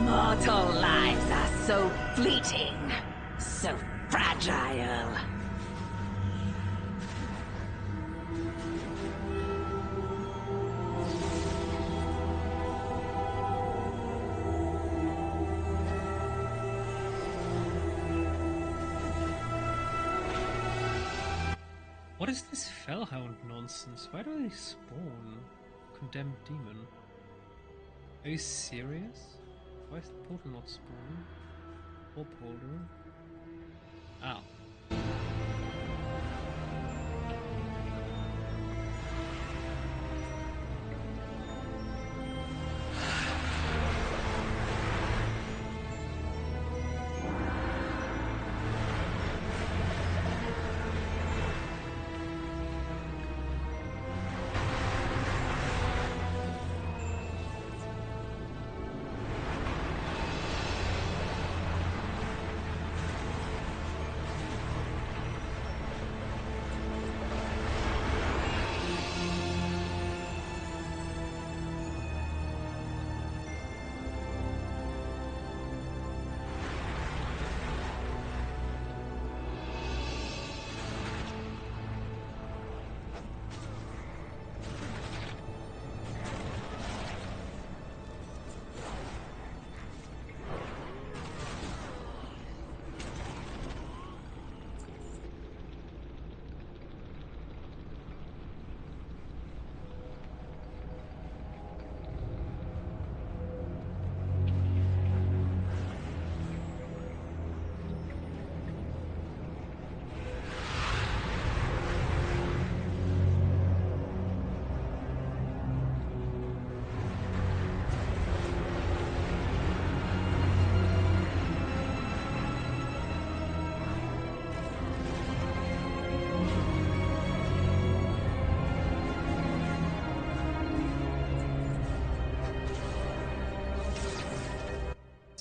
Mortal lives are so fleeting, so fragile. What is this Fellhound nonsense? Why do they spawn? Condemned demon. Are you serious? Why is the portal not spawning? Orb holder. Ow.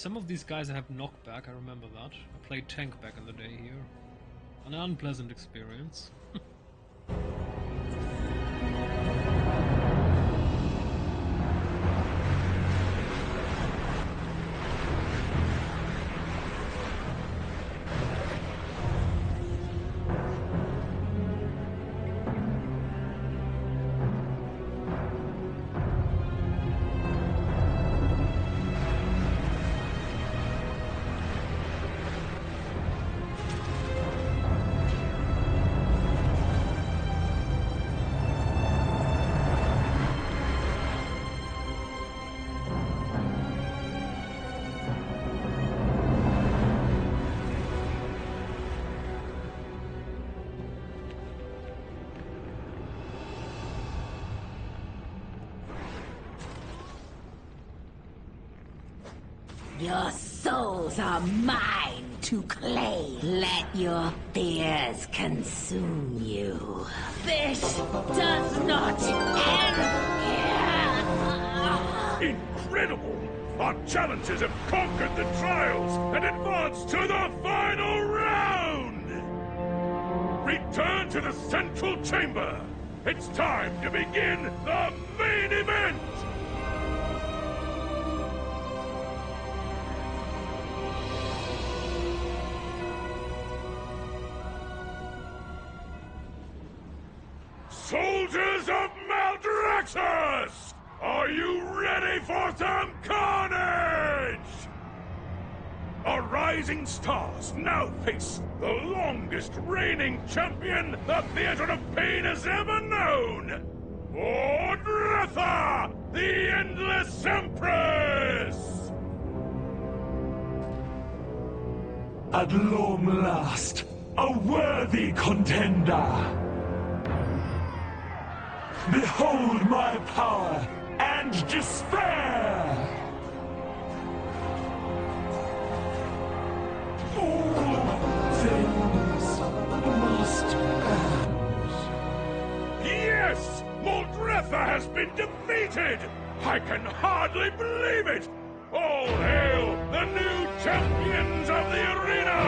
Some of these guys have knockback, I remember that. I played tank back in the day here. An unpleasant experience. Your souls are mine to claim. Let your fears consume you. This does not end here. Incredible! Our challengers have conquered the trials and advanced to the final round! Return to the central chamber! It's time to begin the main event! Soldiers of Maldraxxus! Are you ready for some carnage? Our rising stars now face the longest reigning champion the Theater of Pain has ever known! Odretha, the Endless Empress! At long last, a worthy contender! Behold my power and despair! All things must end. Yes! Maldraxxus has been defeated! I can hardly believe it! All hail the new champions of the arena!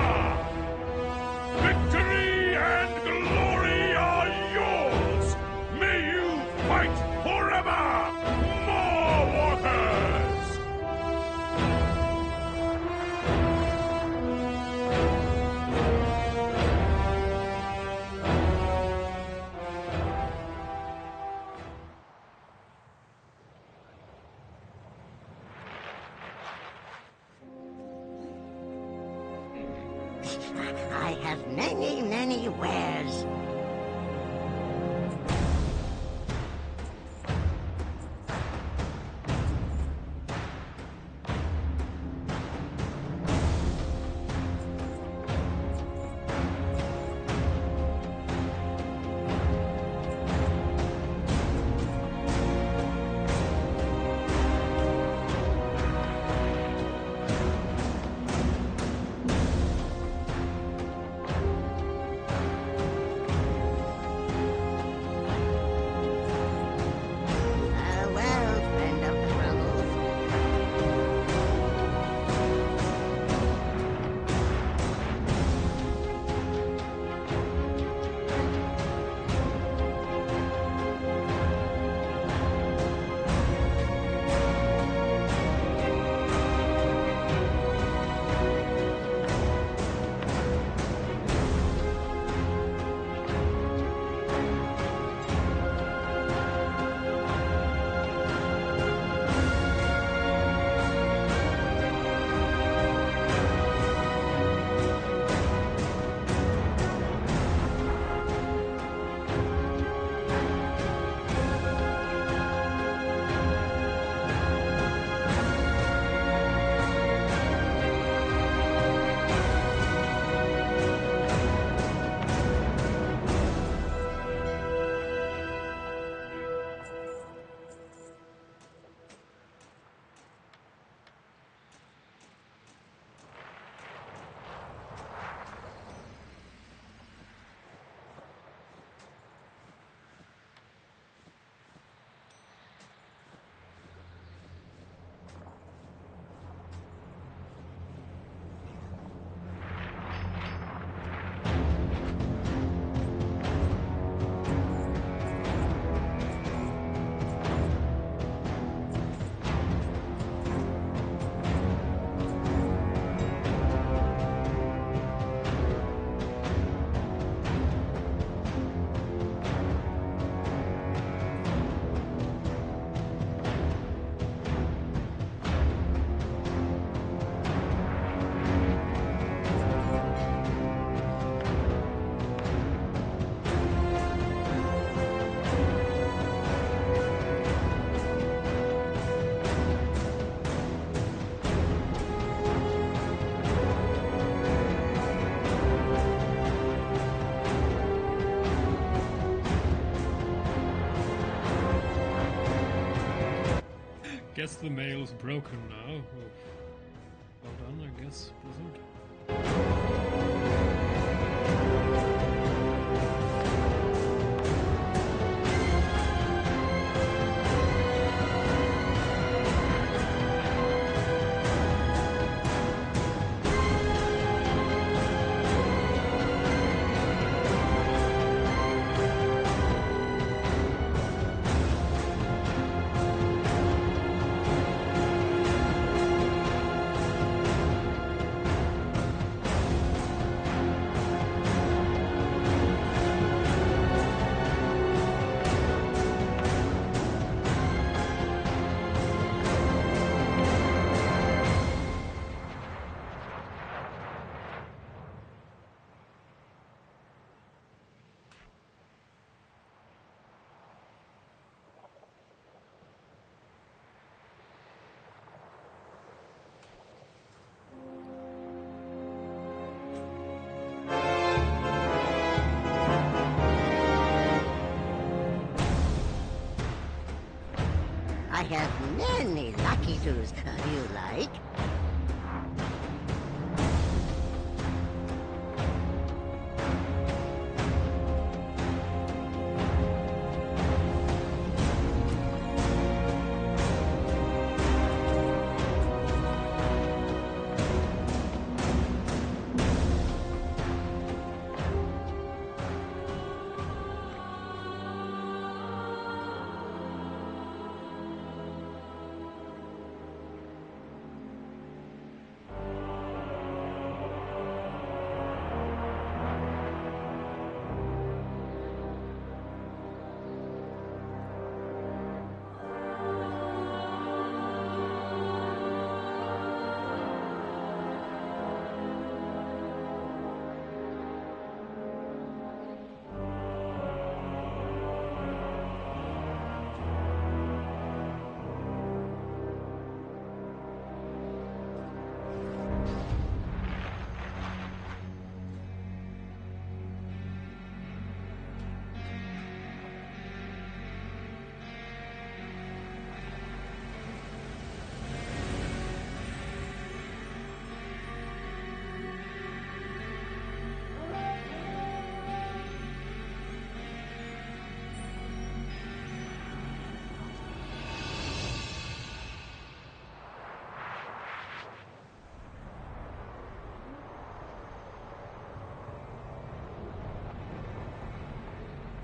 Victory and glory are yours! May you fight forever! More walkers! I have many wares. Guess the mail's broken now. Oh. Well done, I guess, Blizzard. I have many lucky tools, you like?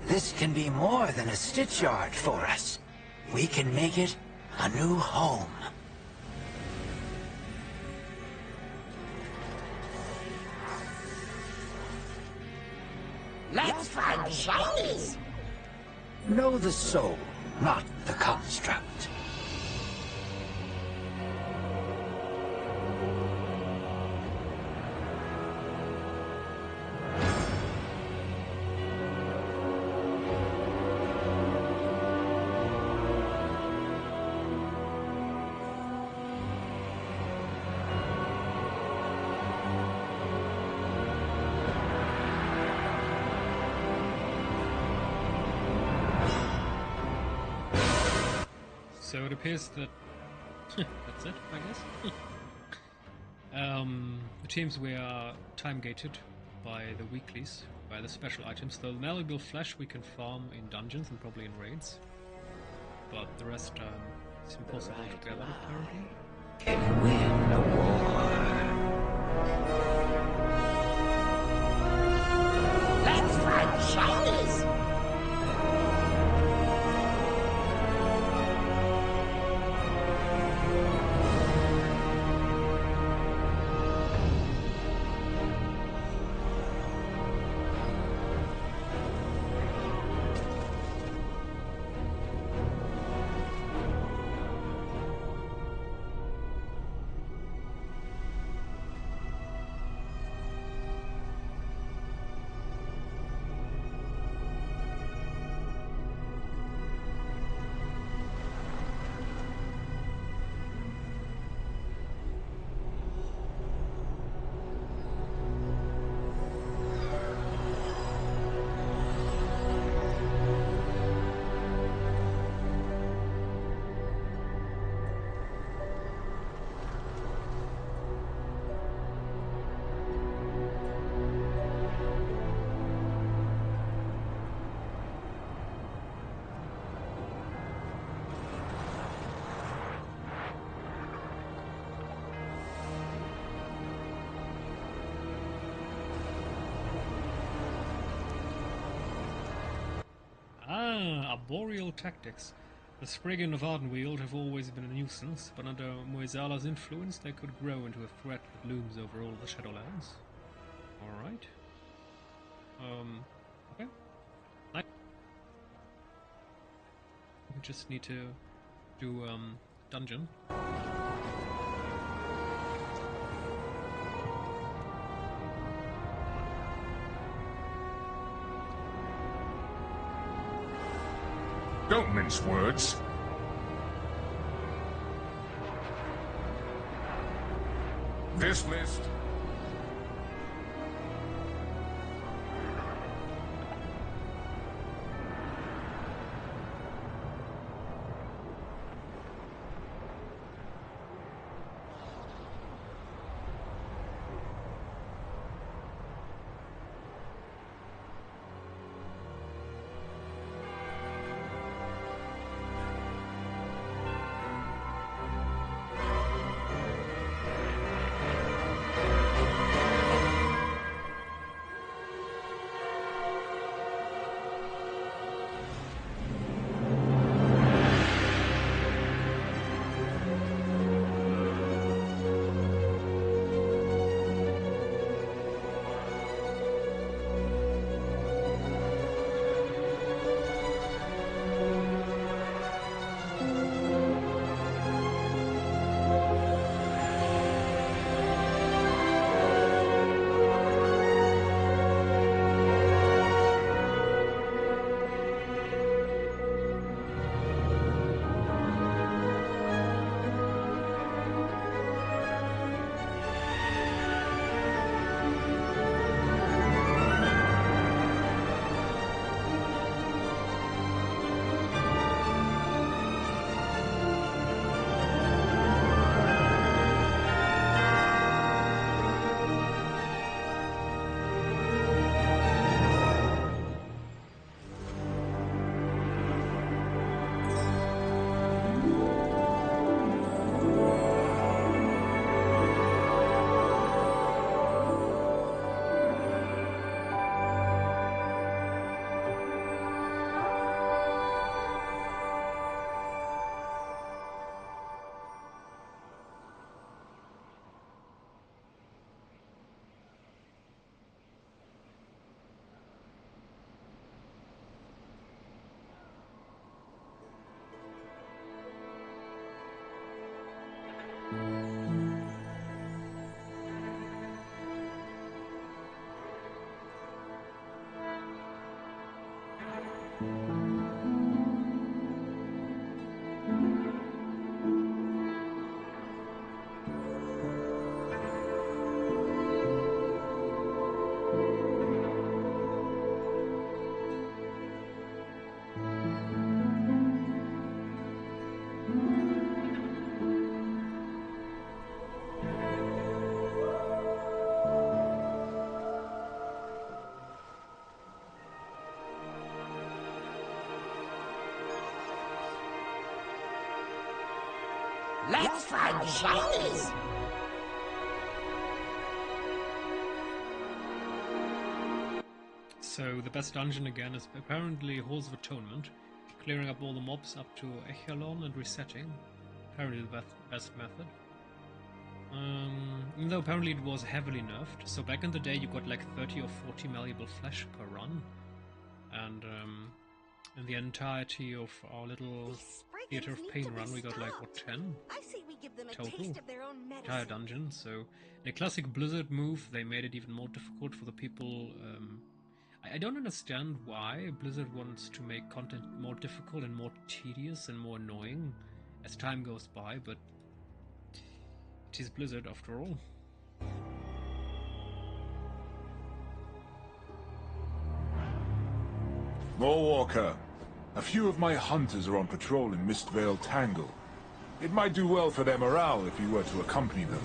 This can be more than a stitch yard for us. We can make it a new home. Let's find shinies! Know the soul, not the construct. So it appears that that's it, I guess. The teams were time-gated by the weeklies, by the special items. The malleable flesh we can farm in dungeons and probably in raids, but the rest is impossible to gather apparently. Can win a war. Let's find shinies! arboreal tactics. The Spriggan of Ardenweald have always been a nuisance, but under Moisala's influence they could grow into a threat that looms over all the Shadowlands. Alright. Okay. We just need to do, dungeon. Don't mince words. This list... Let's find shinies! So the best dungeon again is apparently Halls of Atonement, clearing up all the mobs up to Echelon and resetting. Apparently the best method. Even though apparently it was heavily nerfed, so back in the day you got like 30 or 40 malleable flesh per run, and in the entirety of our little Theater of Pain run we got like, what, 10? I say we give them a total? taste of their own medicine. Entire dungeon, so in a classic Blizzard move they made it even more difficult for the people. I don't understand why Blizzard wants to make content more difficult and more tedious and more annoying as time goes by, but it is Blizzard after all. More Walker. A few of my hunters are on patrol in Mistvale Tangle. It might do well for their morale if you were to accompany them.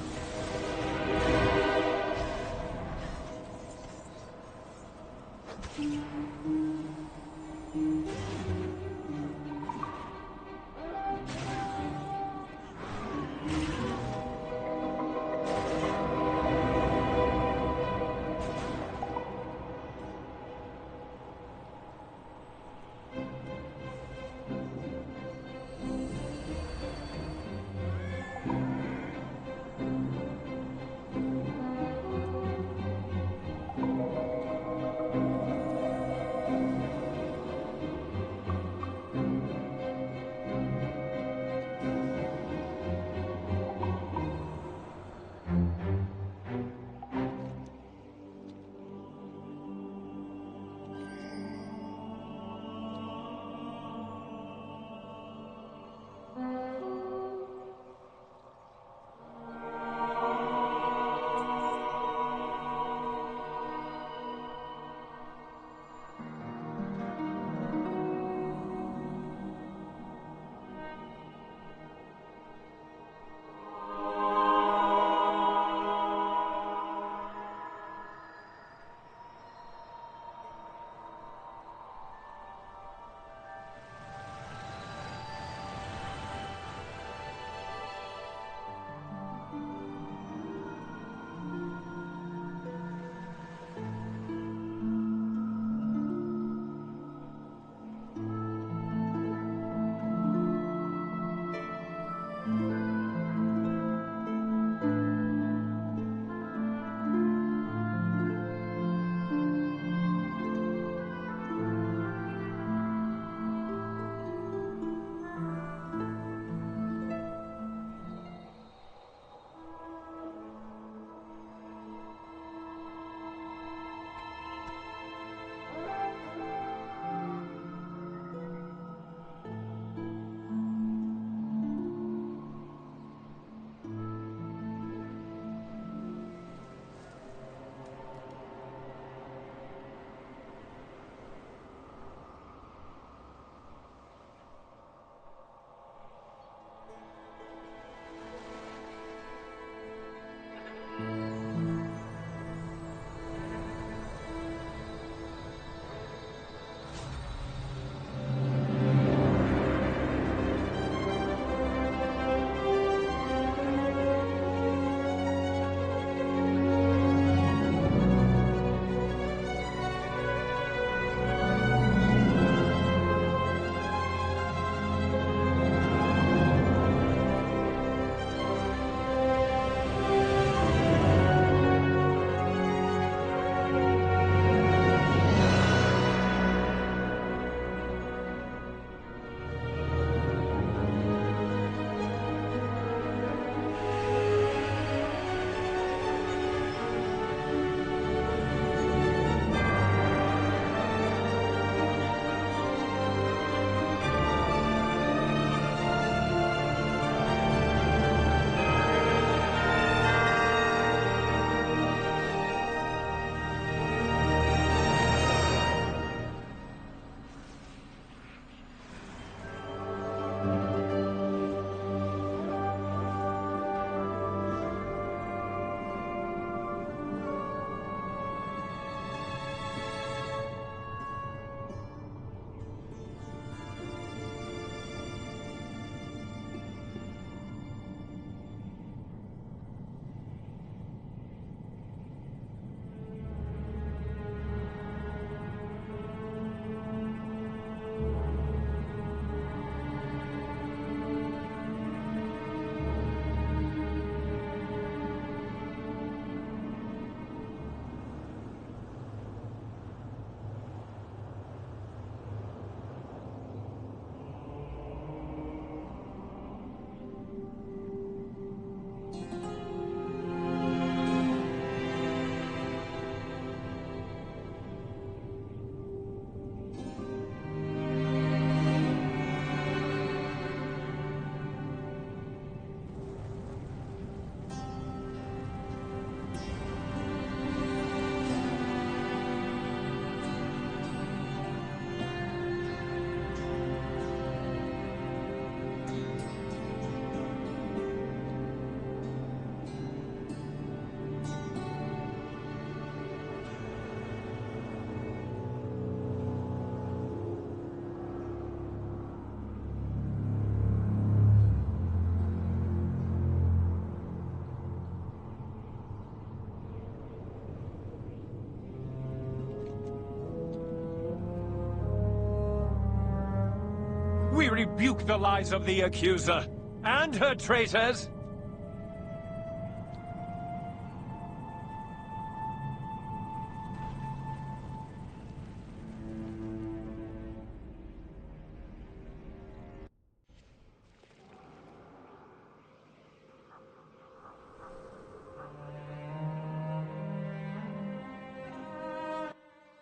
We rebuke the lies of the accuser and her traitors.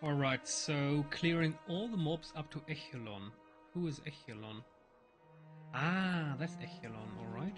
Alright, so clearing all the mobs up to Echelon. Who is Echelon? Ah, that's Echelon, alright.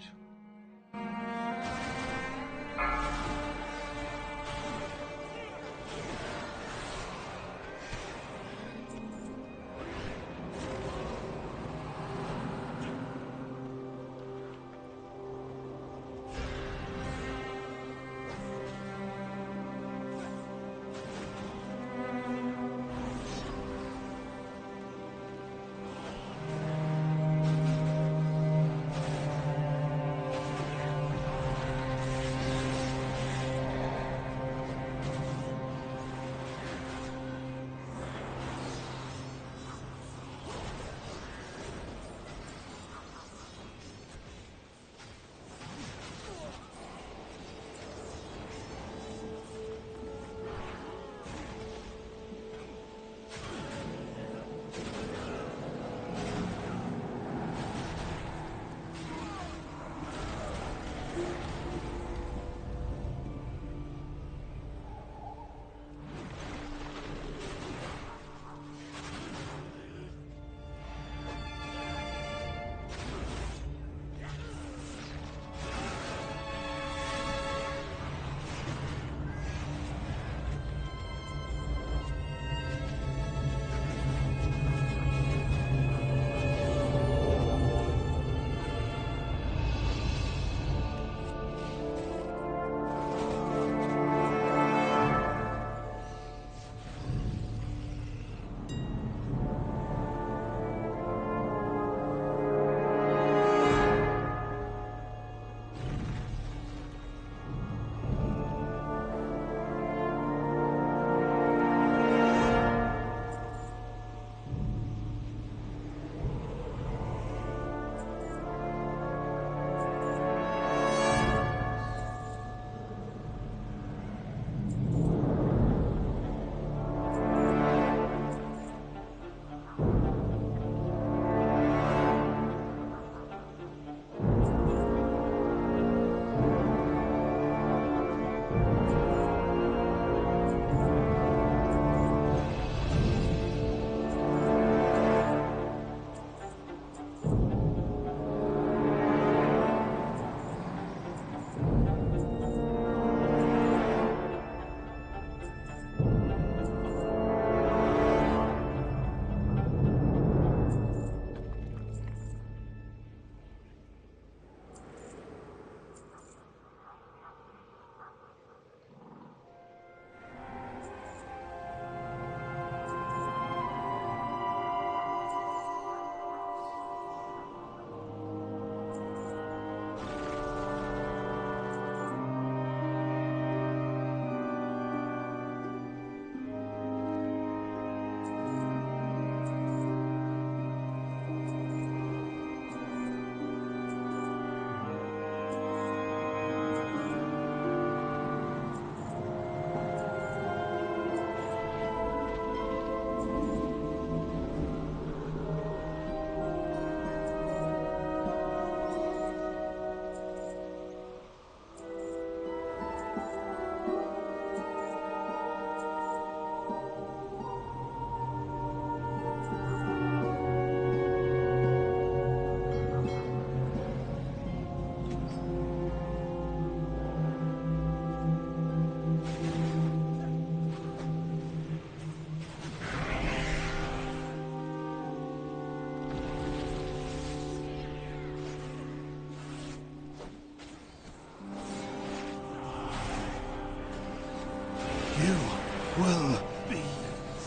will be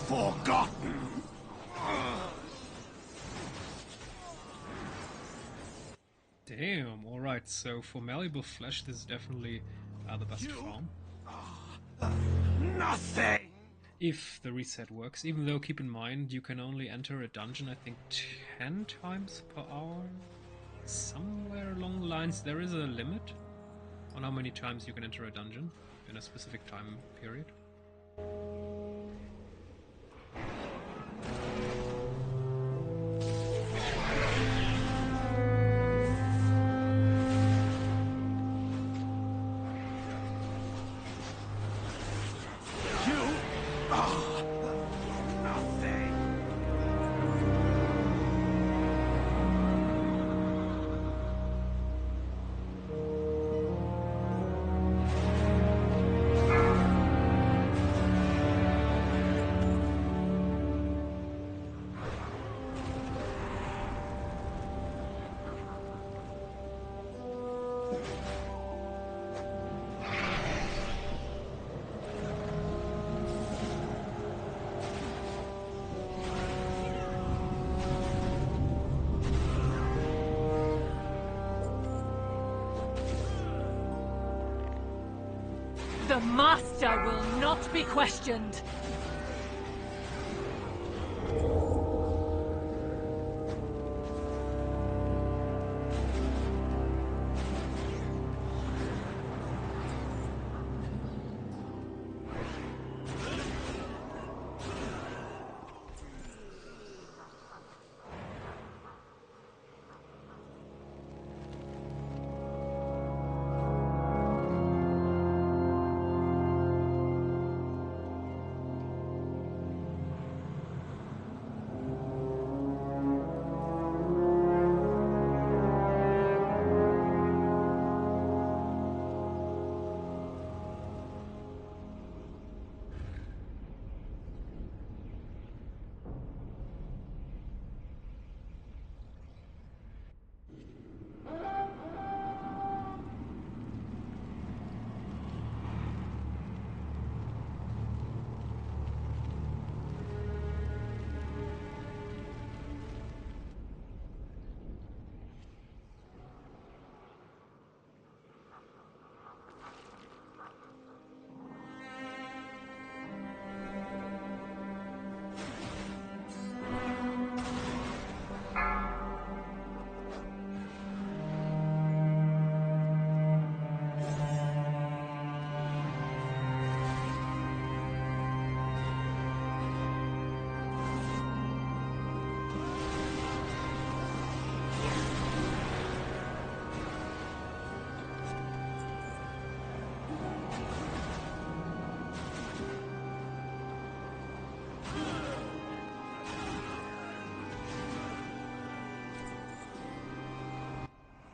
forgotten. Damn, alright, so for malleable flesh, this is definitely the best farm. Nothing! if the reset works, even though keep in mind you can only enter a dungeon I think 10 times per hour. Somewhere along the lines there is a limit on how many times you can enter a dungeon in a specific time period. The Master will not be questioned.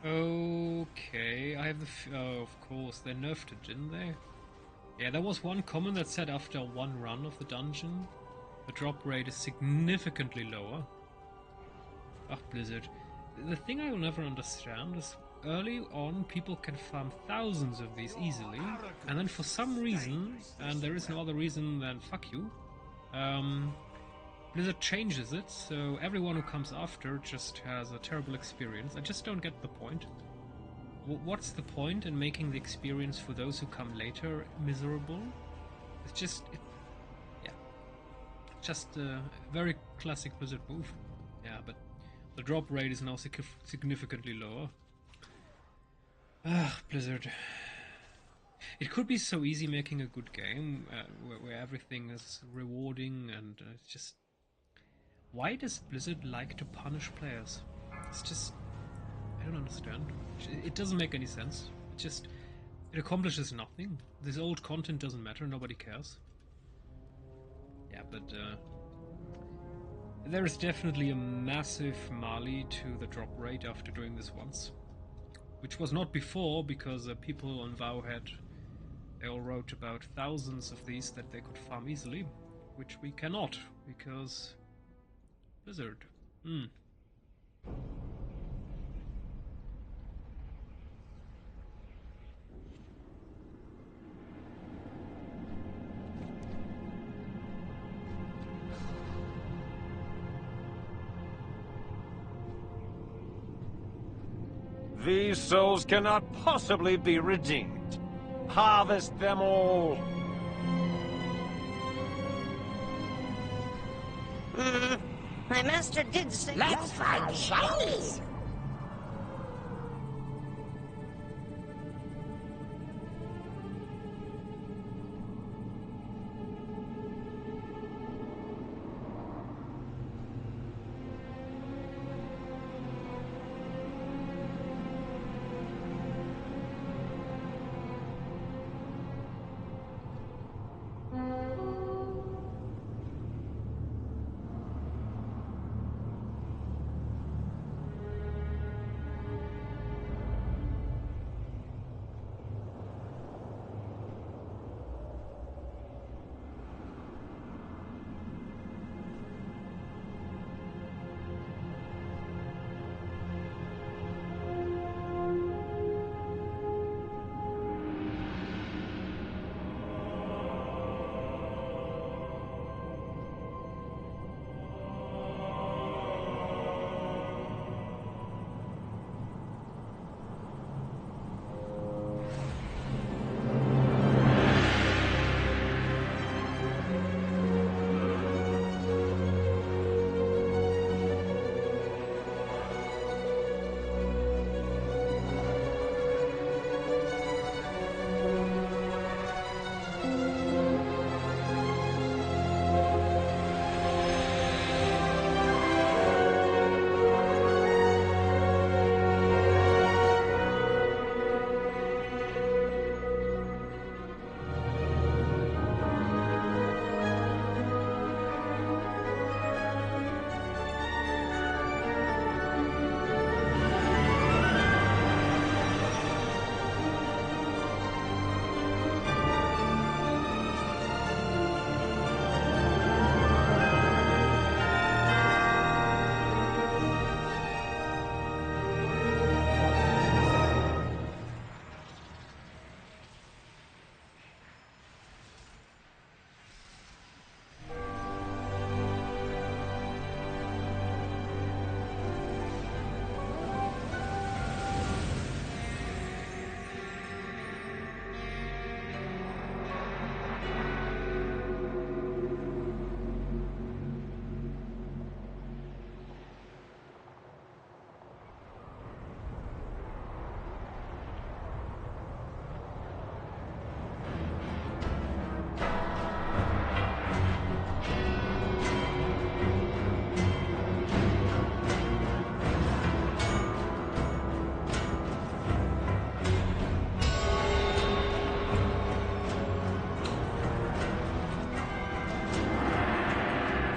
Okay, I have the oh, of course, they nerfed it, didn't they? Yeah, there was one comment that said after one run of the dungeon, the drop rate is significantly lower. Ugh, Blizzard. The thing I will never understand is early on people can farm thousands of these easily, and then for some reason, and there is no other reason than fuck you, Blizzard changes it, so everyone who comes after just has a terrible experience. I just don't get the point. What's the point in making the experience for those who come later miserable? It's just... yeah. Just a very classic Blizzard move. Yeah, but the drop rate is now significantly lower. Ah, Blizzard. It could be so easy making a good game, where everything is rewarding and it's just... Why does Blizzard like to punish players? It's just... I don't understand. It doesn't make any sense. It accomplishes nothing. This old content doesn't matter, nobody cares. Yeah, but there is definitely a massive Mali to the drop rate after doing this once. Which was not before, because people on WoW they all wrote about thousands of these that they could farm easily, which we cannot, because... Blizzard. These souls cannot possibly be redeemed. Harvest them all! My master did say... Let's find shinies!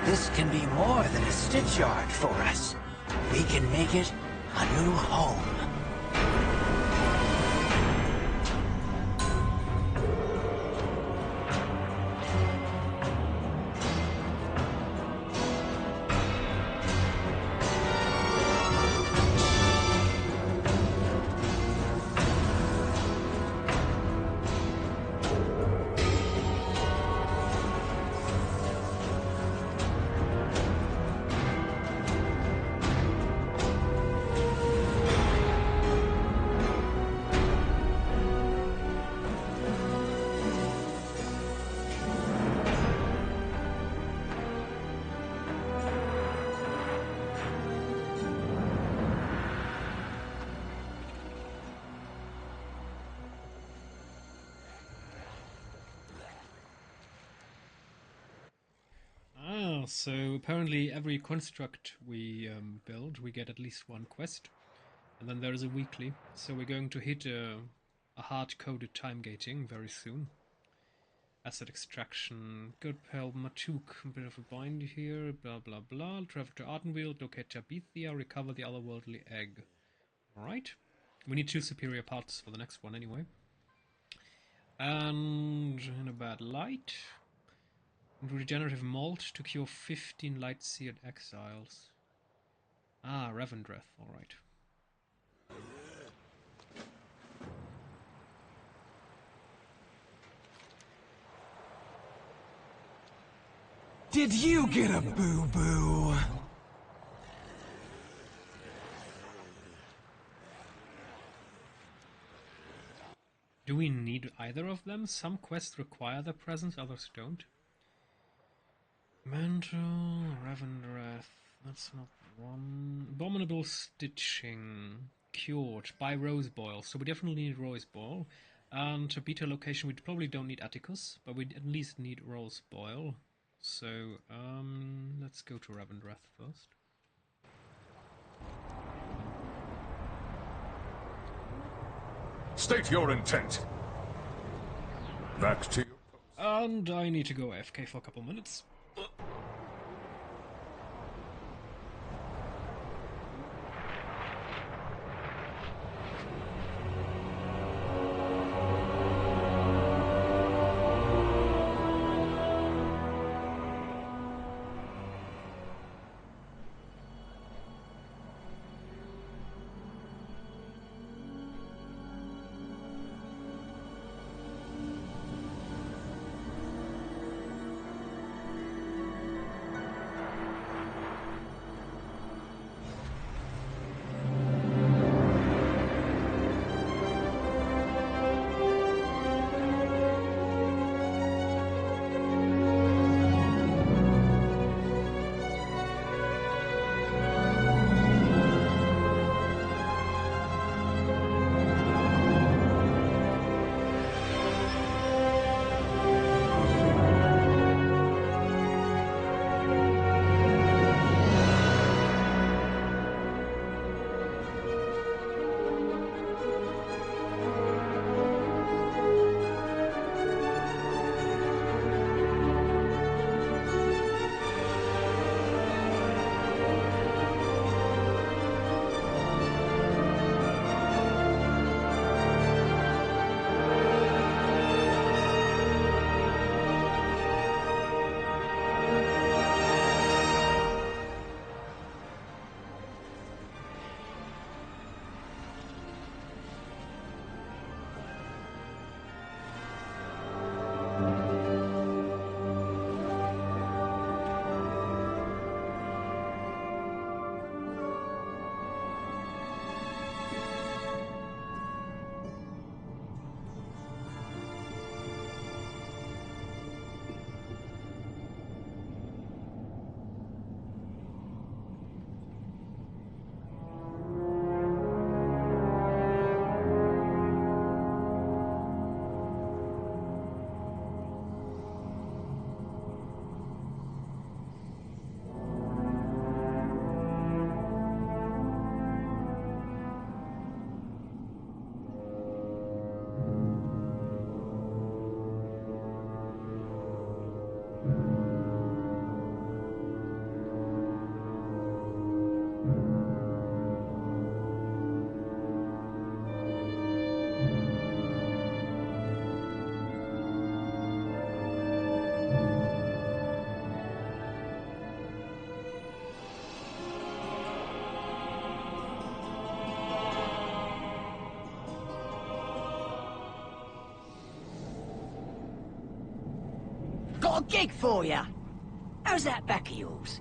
This can be more than a stitch yard for us. We can make it a new home. So apparently every construct we build, we get at least one quest, and then there is a weekly. So we're going to hit a hard-coded time gating very soon. Asset extraction, good pal Matuk, a bit of a bind here, blah blah blah. Travel to Ardenweald, locate Tabithia, recover the otherworldly egg. Alright. We need 2 superior parts for the next one anyway. And in a bad light. Regenerative malt to cure 15 light-seared exiles. Ah, Revendreth, alright. Did you get a boo-boo? Do we need either of them? Some quests require their presence, others don't. Mantle, Ravendreth, that's not one. Abominable Stitching, Cured by Roseboil, so we definitely need Roseboil. And to beta location, we probably don't need Atticus, but we at least need Roseboil. So, let's go to Ravendreth first. State your intent. Back to you. And I need to go AFK for a couple minutes. Got a gig for ya. How's that back of yours?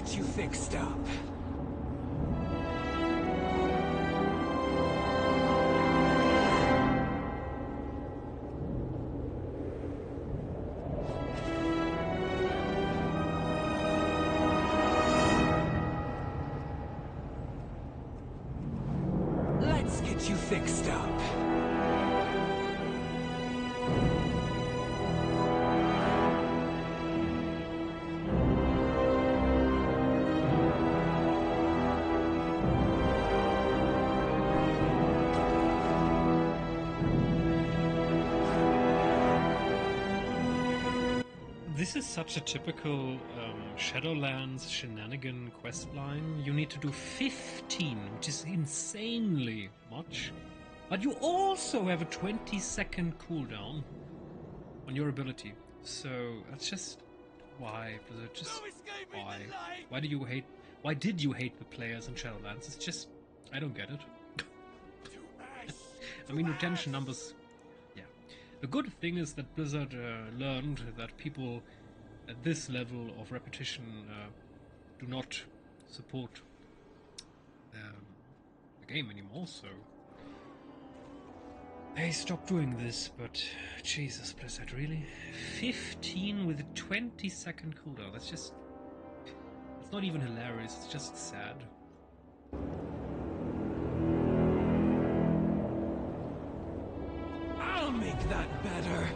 get you fixed up. Let's get you fixed up. This is such a typical Shadowlands shenanigan questline. You need to do 15, which is insanely much. But you also have a 20-second cooldown on your ability. So that's just why, Blizzard. Just why? Why do you hate? Why did you hate the players in Shadowlands? It's just I don't get it. I mean, retention numbers. The good thing is that Blizzard learned that people at this level of repetition do not support the game anymore, so they stopped doing this, but Jesus, Blizzard, really? 15 with a 20-second cooldown, that's just... it's not even hilarious, it's just sad. I'll make that better.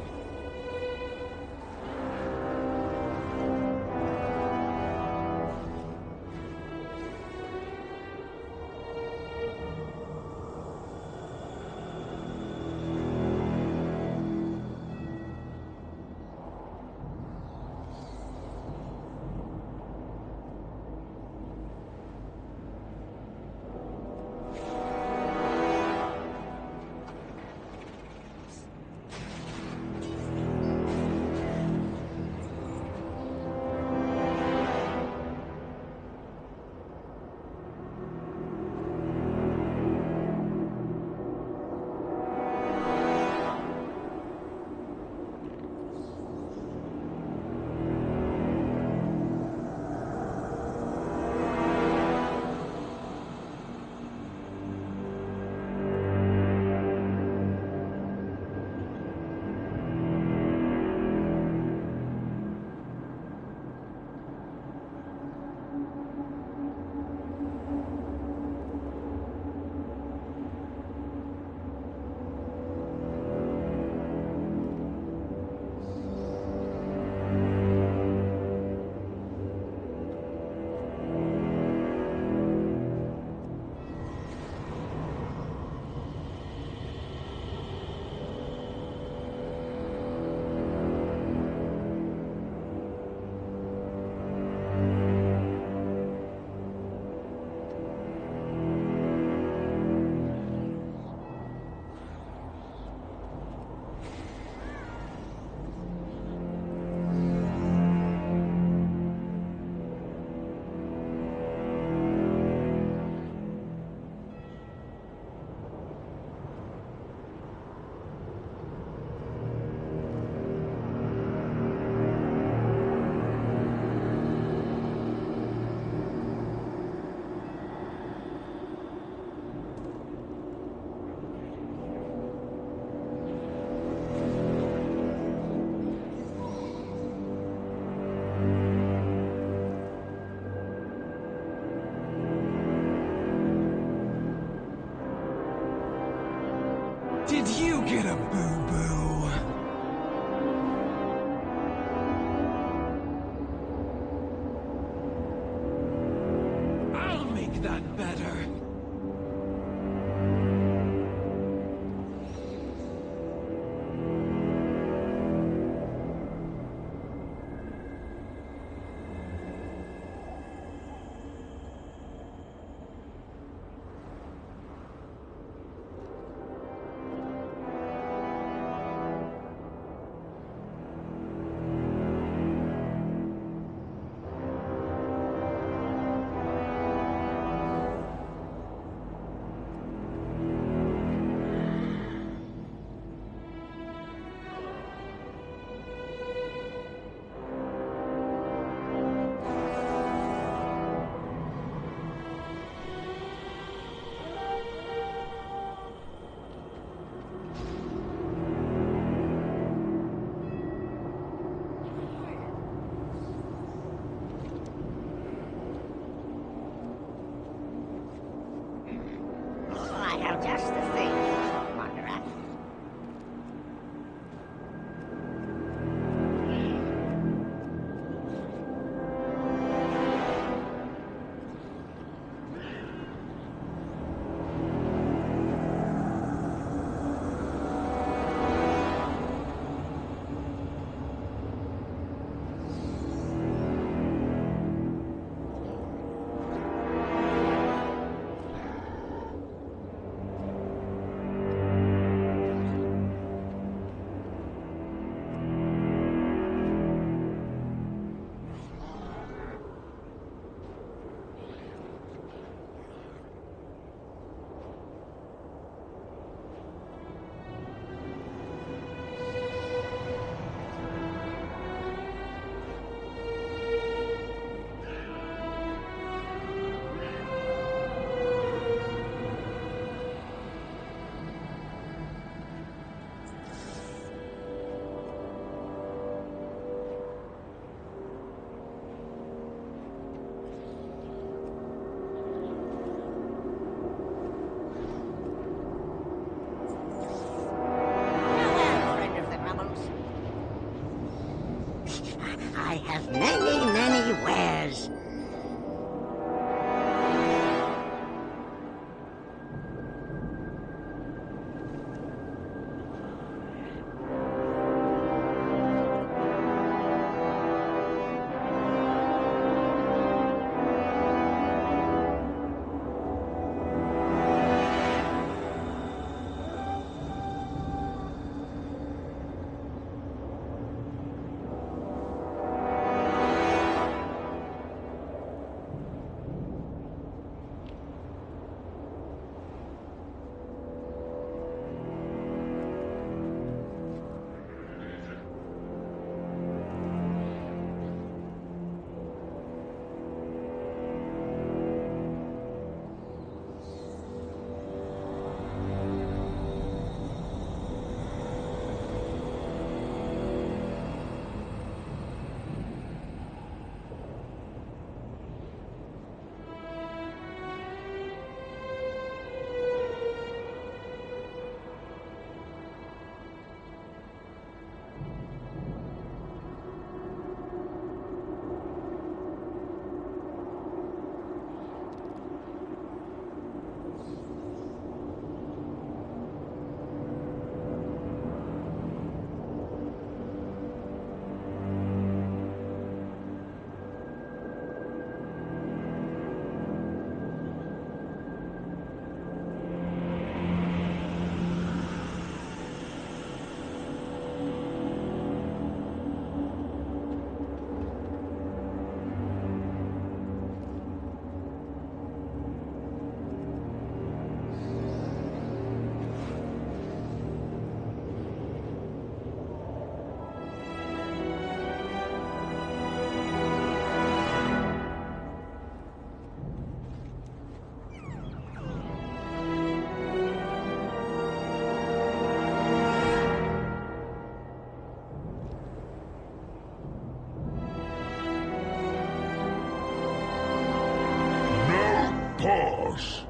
Did you get a boo-boo? I'll make that better. Well, just the thing, Maldraxxus. I have many, many wares. Pause.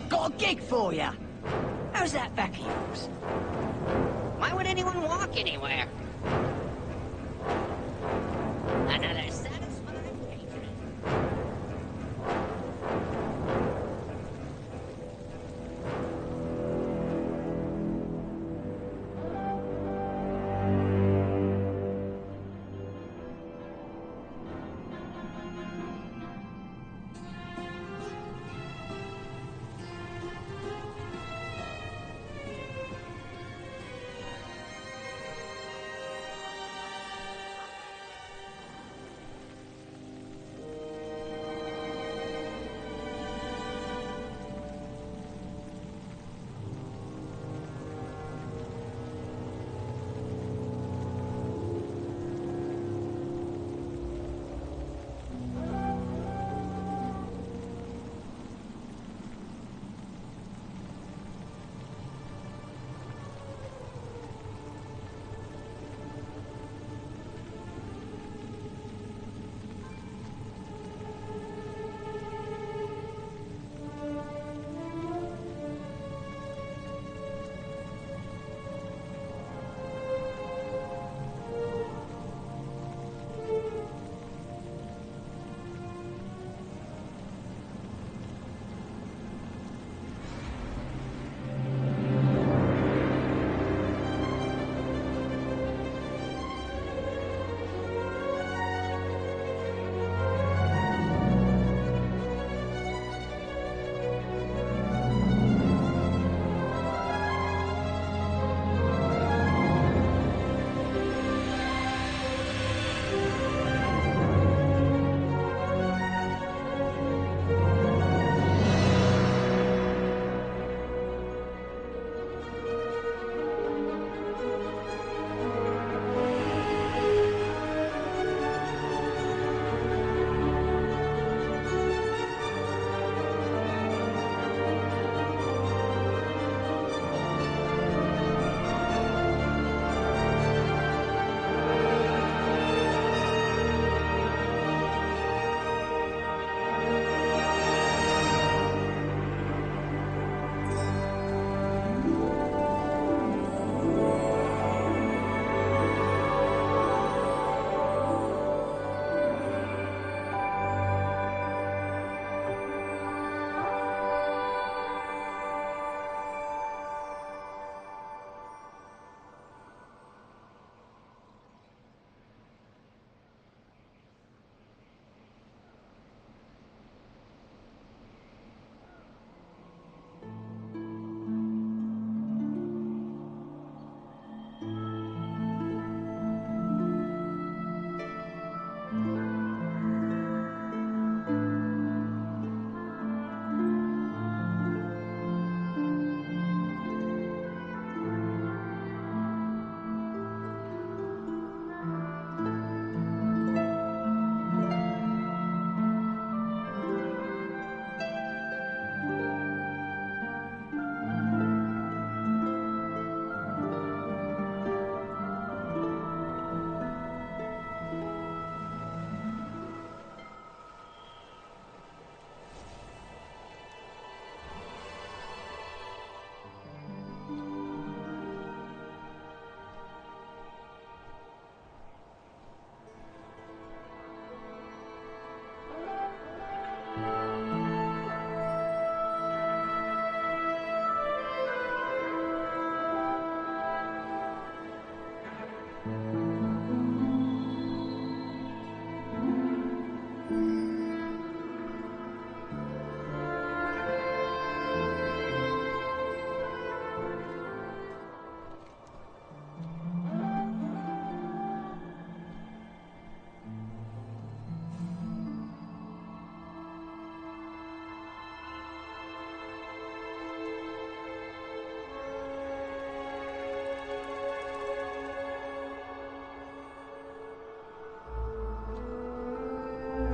Got a gig for you. How's that back of yours? Why would anyone walk anywhere? Another satisfied patron.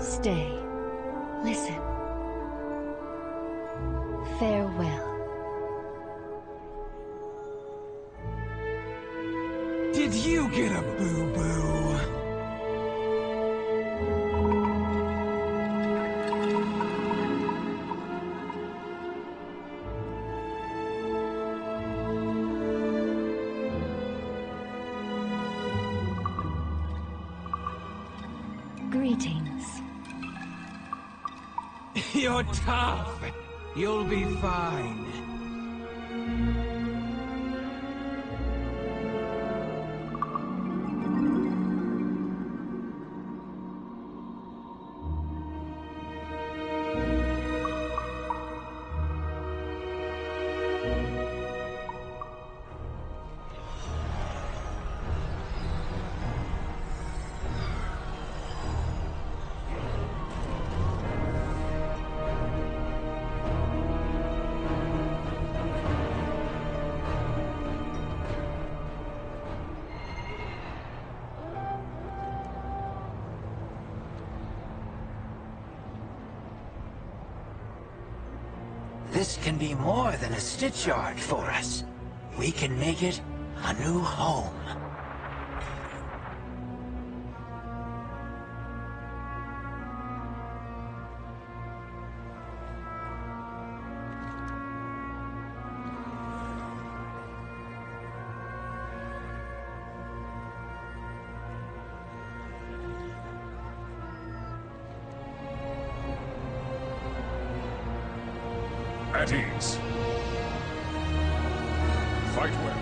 Stay. Listen. Farewell. Did you get a boo-boo? Greetings. You're tough. You'll be fine. This can be more than a stitch yard for us. We can make it a new home. At ease. Fight well.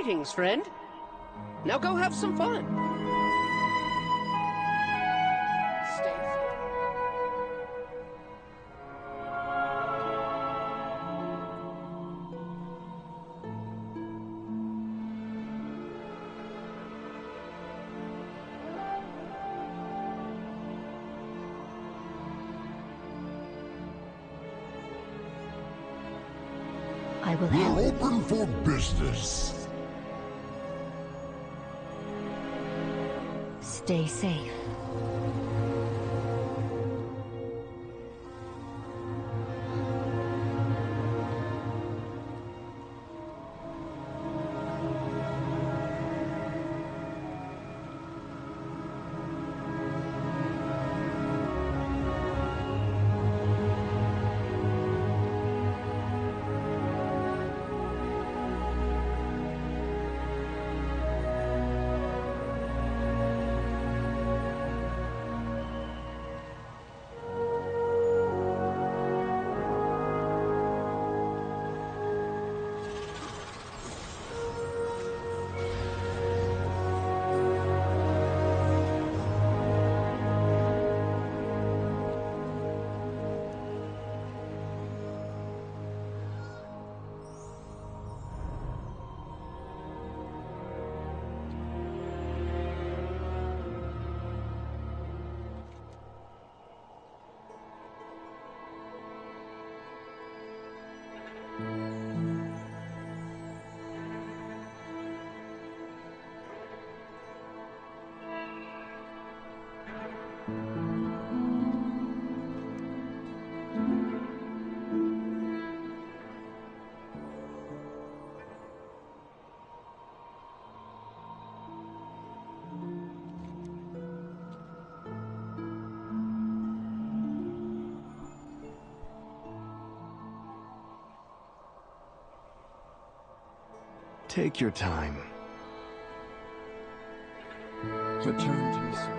Greetings, friend. Now go have some fun. Stay safe. I will We're help. open for business. Stay safe. Take your time. Return to me soon.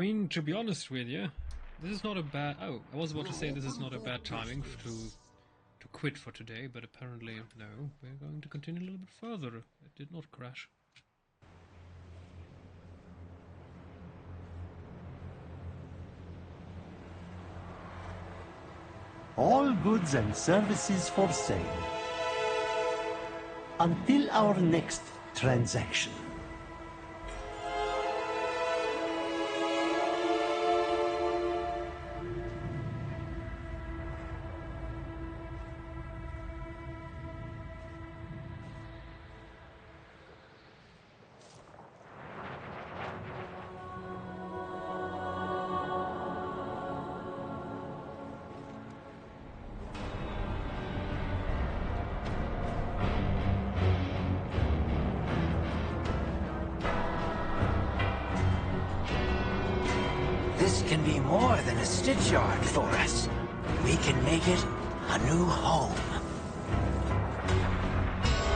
mean, to be honest with you, this is not a bad... Oh, I was about to say this is not a bad timing to quit for today, but apparently no. We're going to continue a little bit further. It did not crash. All goods and services for sale. Until our next transaction. This can be more than a stitch yard for us. We can make it a new home.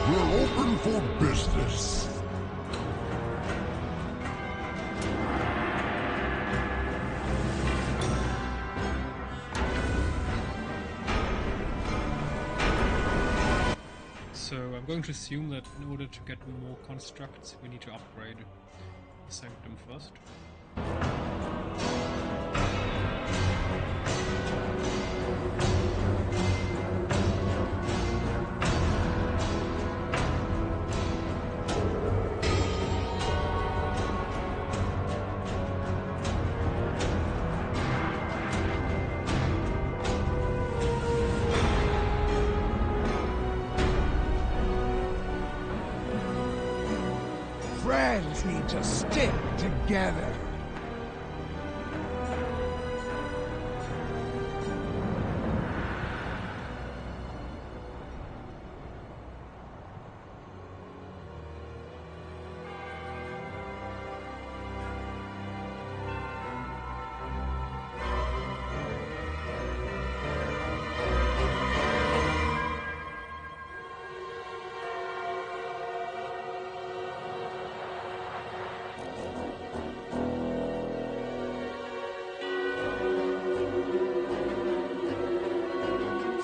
We're open for business. So I'm going to assume that in order to get more constructs, we need to upgrade the sanctum first. Friends need to stick together.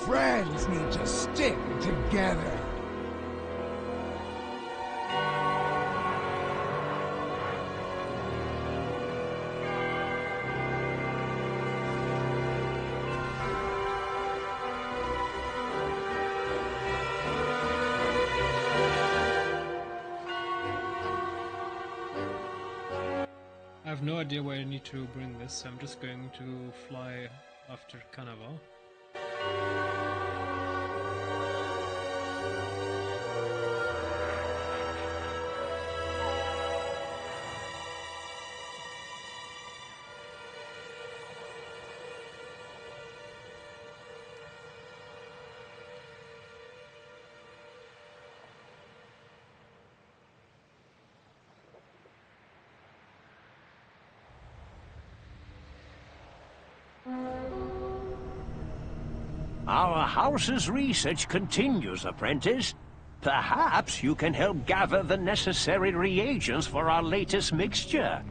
Friends need to stick together. I have no idea where I need to bring this. I'm just going to fly after Canaval. Our house's research continues, apprentice. Perhaps you can help gather the necessary reagents for our latest mixture.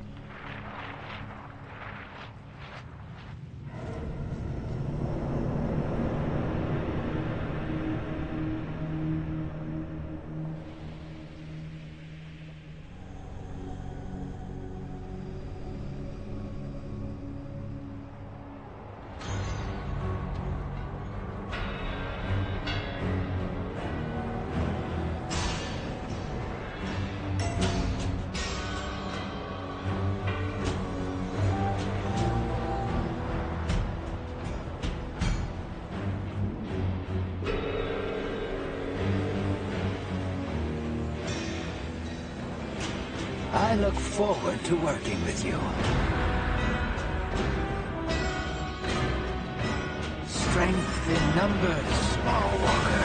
I look forward to working with you. Strength in numbers, small walker.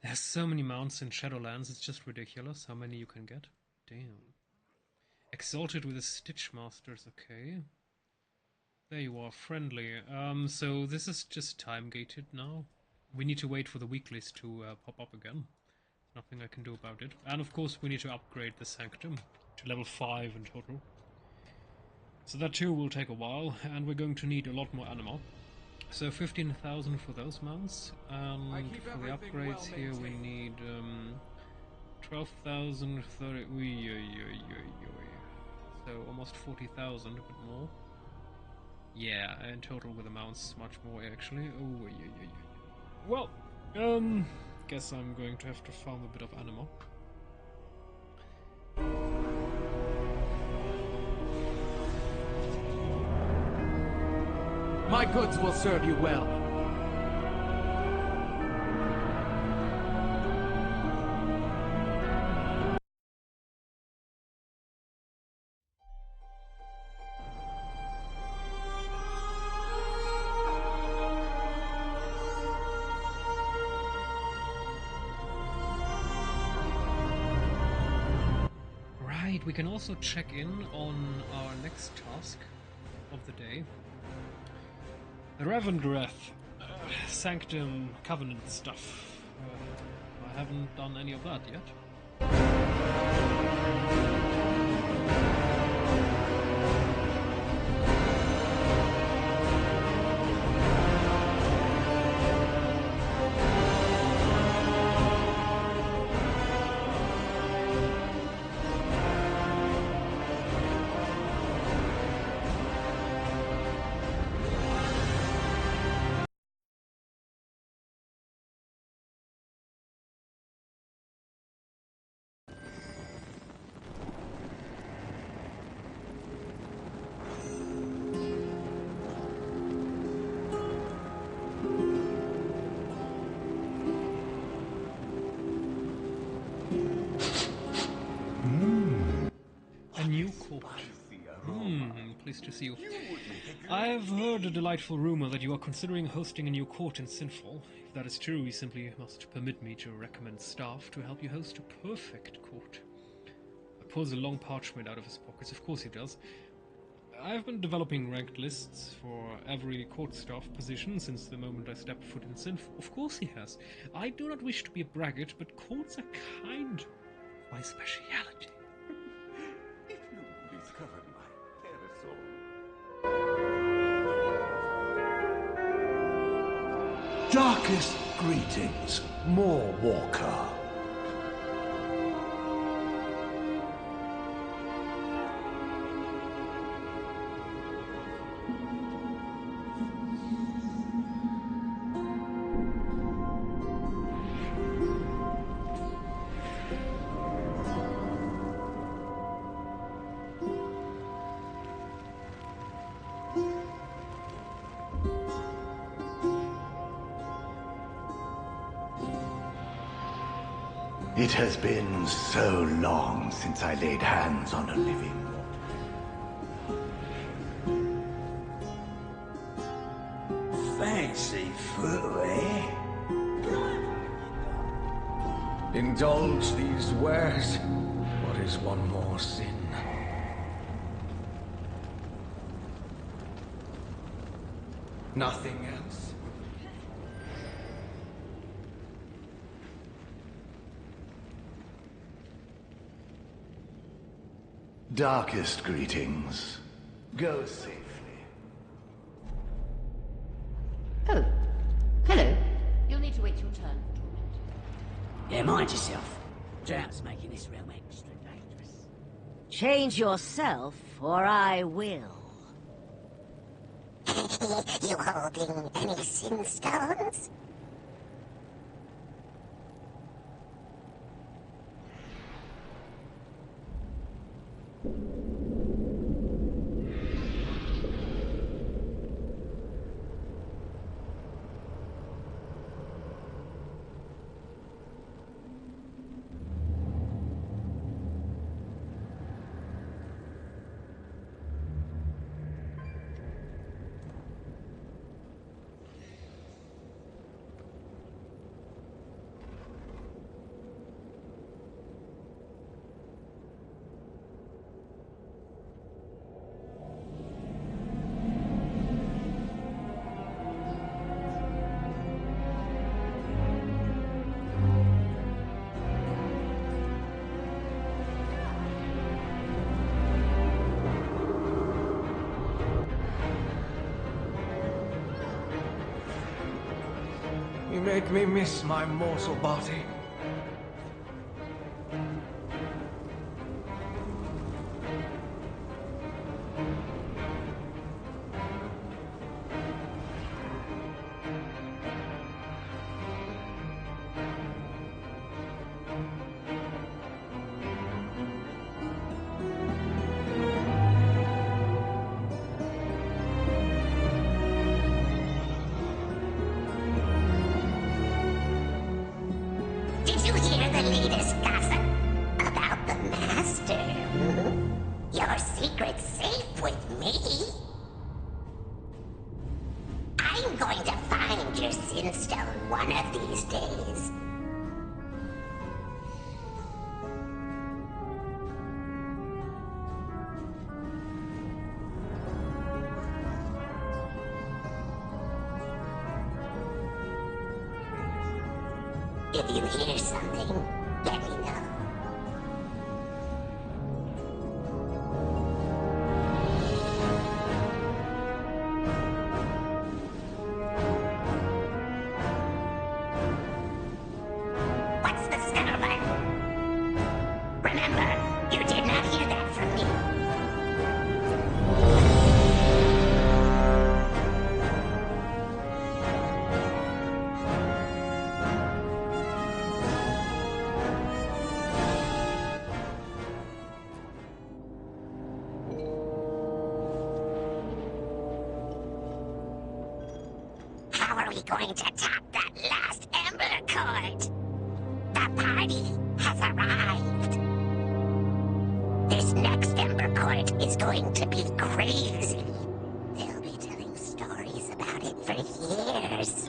There's so many mounts in Shadowlands, it's just ridiculous how many you can get. Damn. Exalted with the Stitch Masters, okay. There you are, friendly. So this is just time-gated now. We need to wait for the weeklies to pop up again. Nothing I can do about it. And of course we need to upgrade the Sanctum to level 5 in total. So that too will take a while, and we're going to need a lot more anima. So 15,000 for those mounts, and for the upgrades here we need 12,000, 30, so almost 40,000, a bit more. Yeah, in total with the mounts, much more actually. Oh, well, guess I'm going to have to farm a bit of anima. My goods will serve you well. Right, we can also check in on our next task of the day. The Ravendreth, Sanctum, Covenant stuff. I haven't done any of that yet. A new court. Pleased to see you. I've heard a delightful rumor that you are considering hosting a new court in Sinful. If that is true, you simply must permit me to recommend staff to help you host a perfect court. Pulls a long parchment out of his pockets. Of course he does. I've been developing ranked lists for every court staff position since the moment I stepped foot in Sinful. Of course he has. I do not wish to be a braggart, but courts are kind of my speciality. If you please cover my parasol. Darkest greetings, More Walker. It has been so long since I laid hands on a living mortal. Fancy foot, eh? Indulge these wares. What is one more sin? Nothing else? Darkest greetings. Go safely. Oh, hello. You'll need to wait your turn, Torment. Yeah, mind yourself. Drought's making this realm extra dangerous. Change yourself, or I will. You holding any sin stones? You make me miss my mortal body. Did you hear the latest gossip about the Master? Your secret's safe with me. I'm going to find your Sinstone one of these days. If you hear something, let me know. What's the scuttlebutt? Remember, you did not hear that from me. How are we going to top that last Ember Court? The party has arrived. This next Ember Court is going to be crazy. They'll be telling stories about it for years.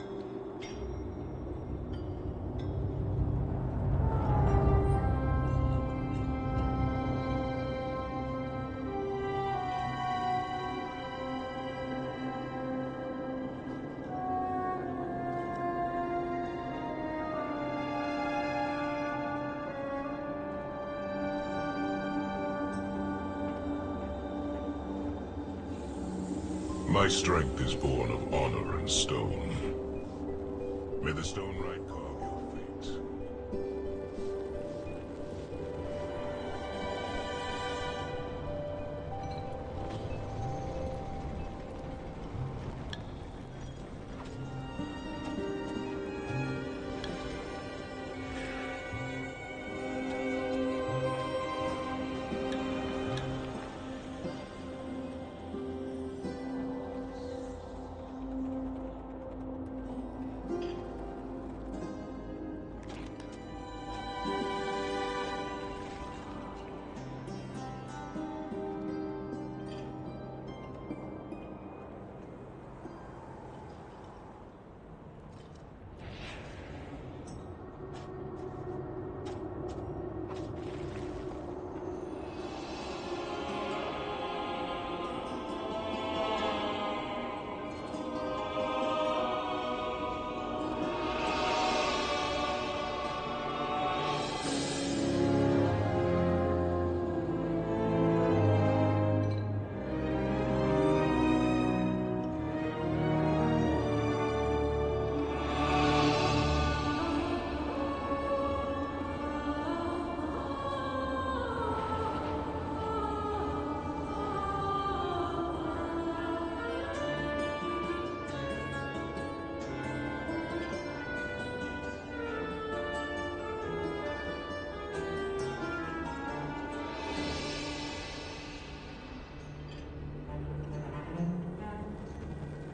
My strength is born of honor and stone. May the stone right carve your fate.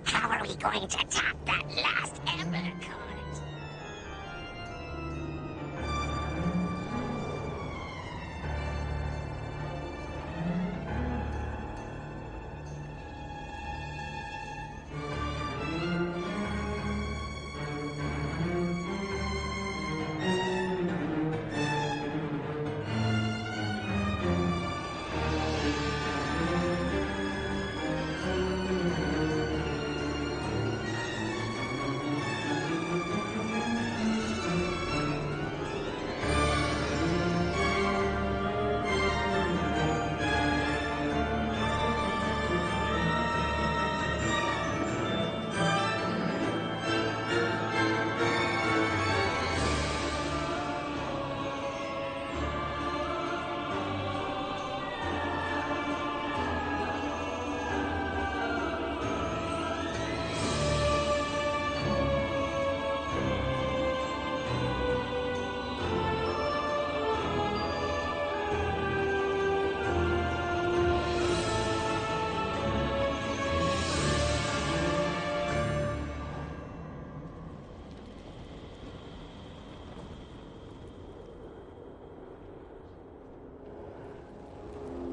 How are we going to top that last Ember Court?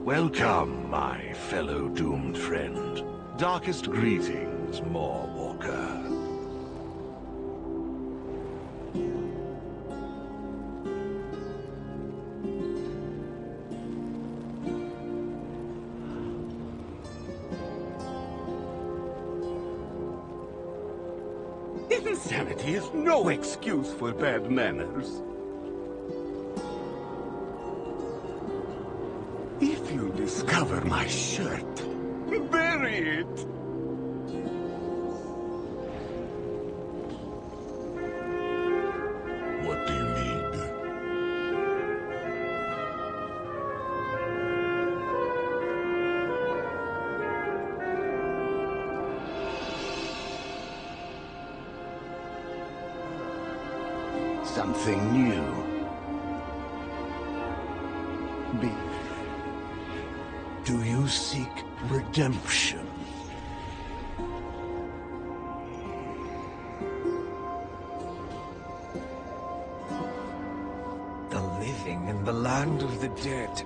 Welcome, my fellow doomed friend. Darkest greetings, Maw Walker. Insanity is no excuse for bad manners. If you discover my shirt, bury it. What do you need? Something new. Do you seek redemption? The living in the land of the dead.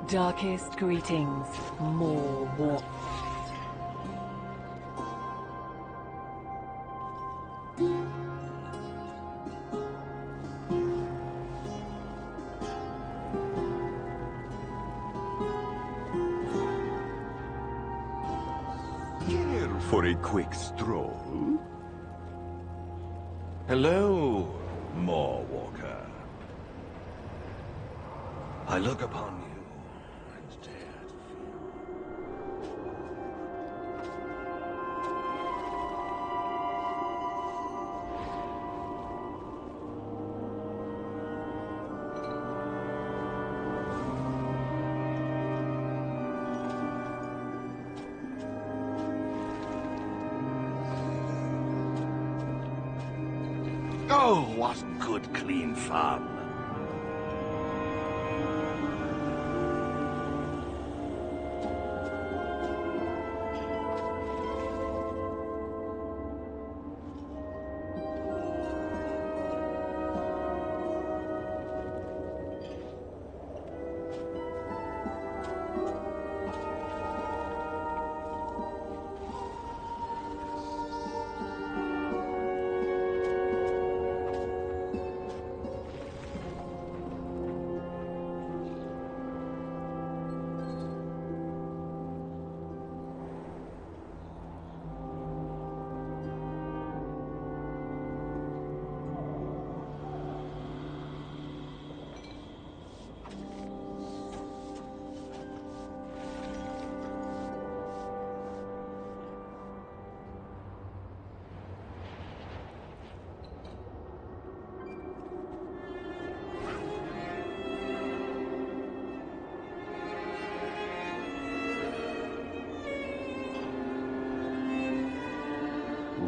Darkest greetings, more war. Care for a quick stroll? Hello, Maw Walker. I look upon you and dare to Oh, what good, clean fun.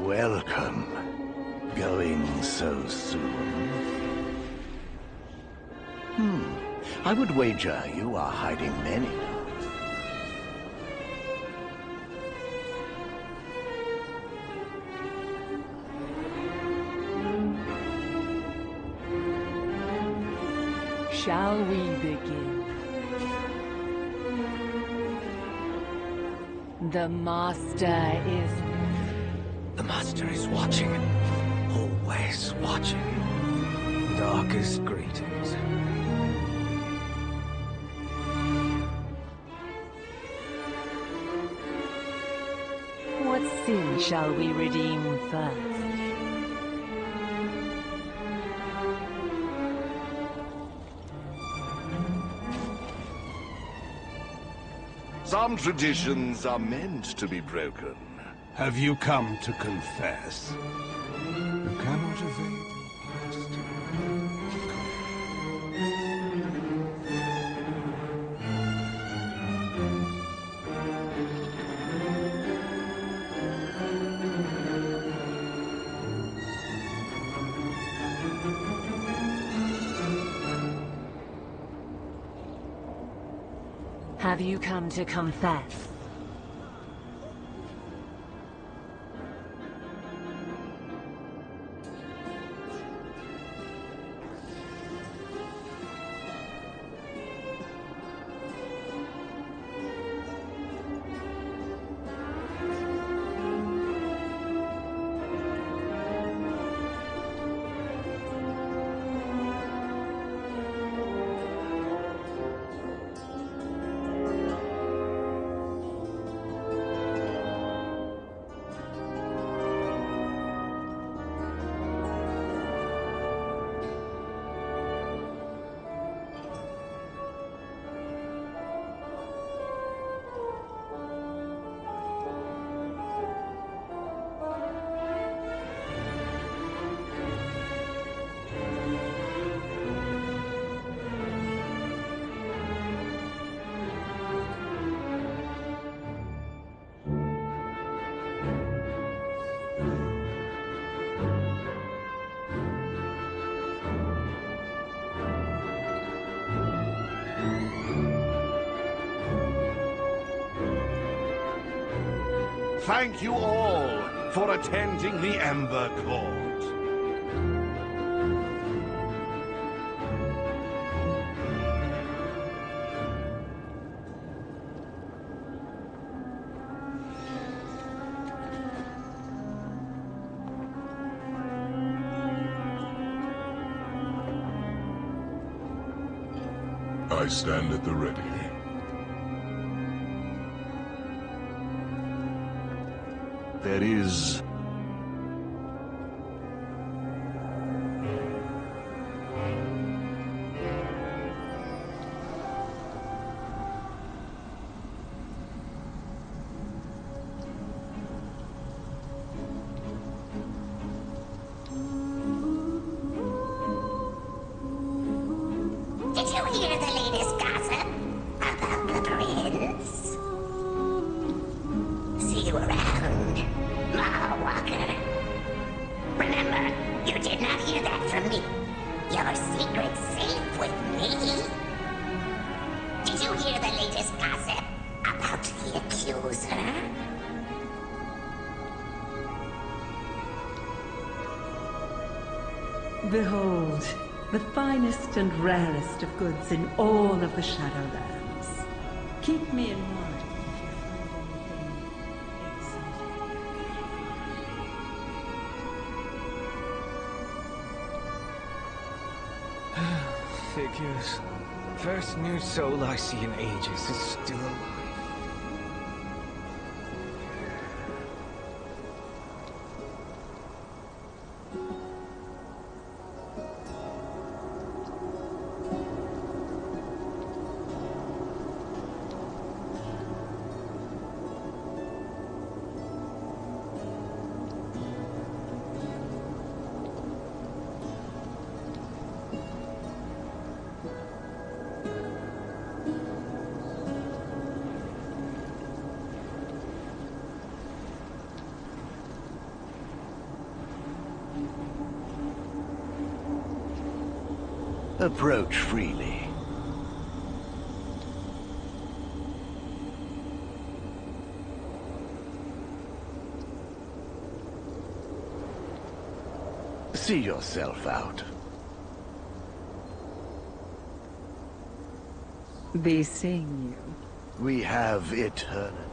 Welcome. Going so soon? I would wager you are hiding many notes. Shall we begin? The Master is... The Master is watching. Always watching. Darkest greetings. What sin shall we redeem first? Some traditions are meant to be broken. Have you come to confess? You cannot evade your past. Have you come to confess? Thank you all for attending the Ember Court. I stand at the ready. There is... Did you hear the latest gossip about the prince? See you around, Law Walker. Remember, you did not hear that from me. Your secret's safe with me. Did you hear the latest gossip about the accuser? Behold, the finest and rarest of goods in all of the Shadowlands. Keep me in mind. Figures. First new soul I see in ages is still alive. Approach freely. See yourself out. Be seeing you. We have eternity.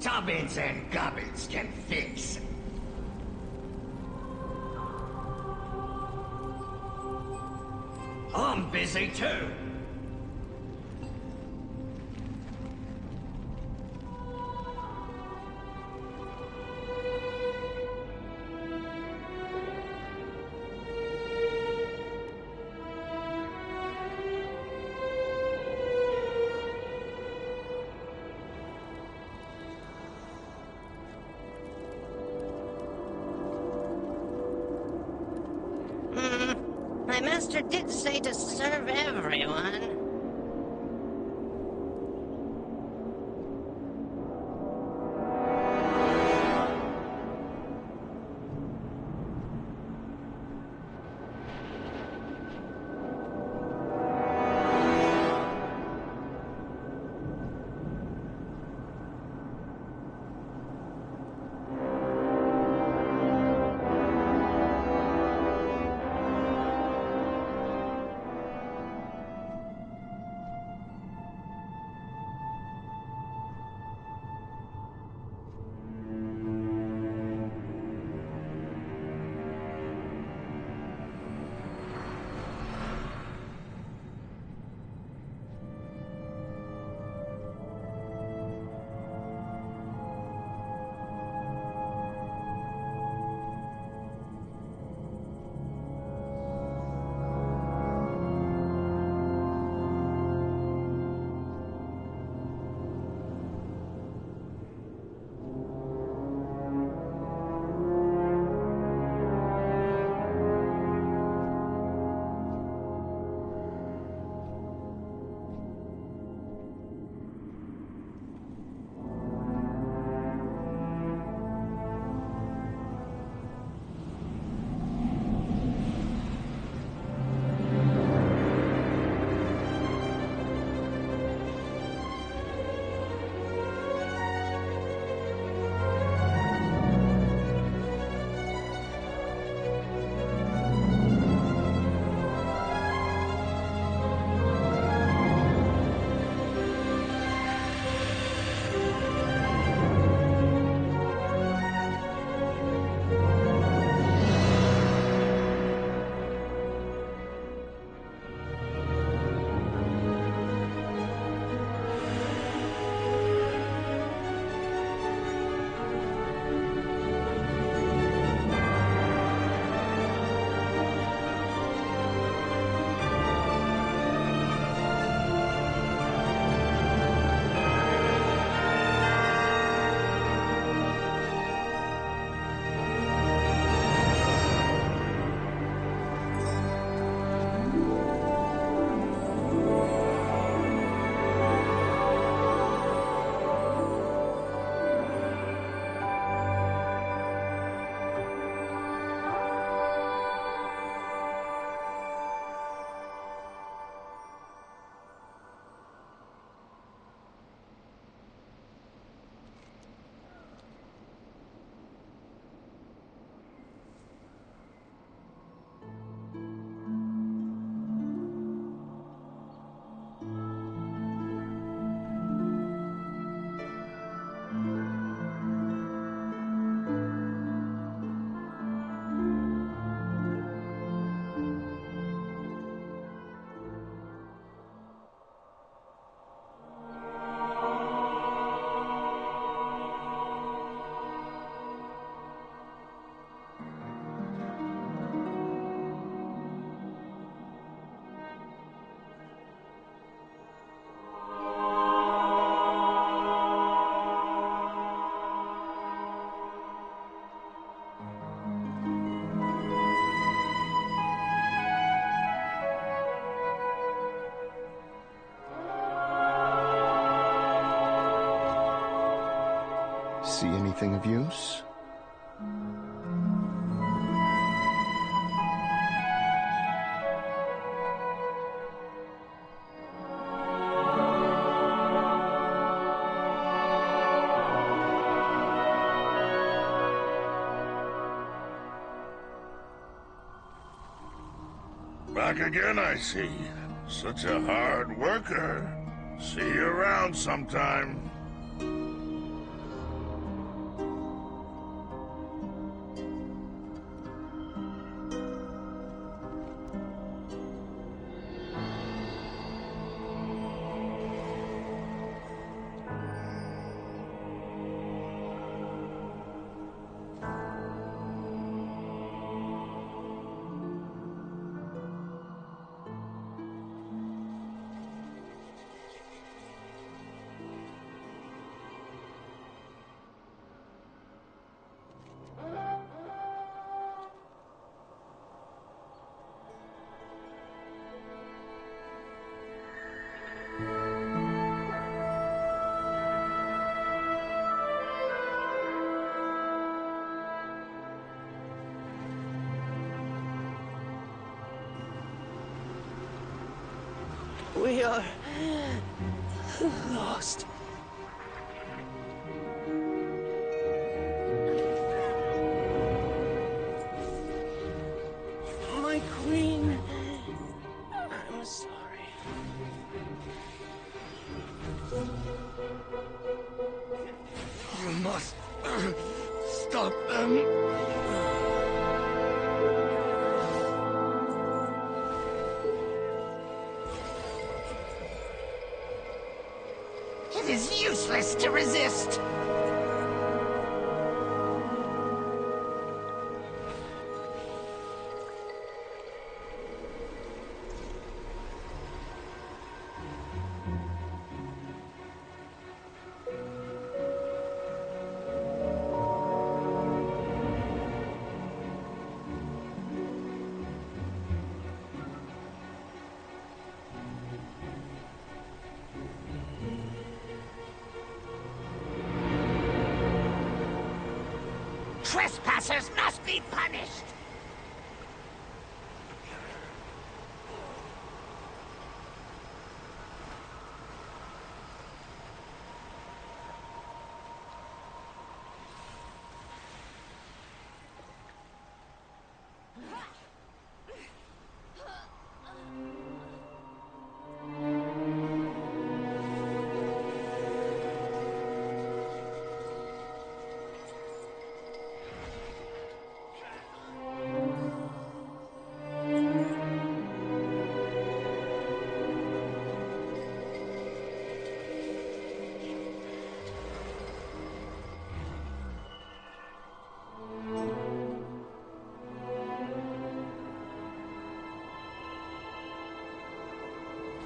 Tubbins and Gubbins can fix. I'm busy too. My master did say to serve everyone. See anything of use? Back again, I see. Such a hard worker. See you around sometime. We are lost. My queen, I'm sorry. You must stop them. It is useless to resist. Trespassers must be punished!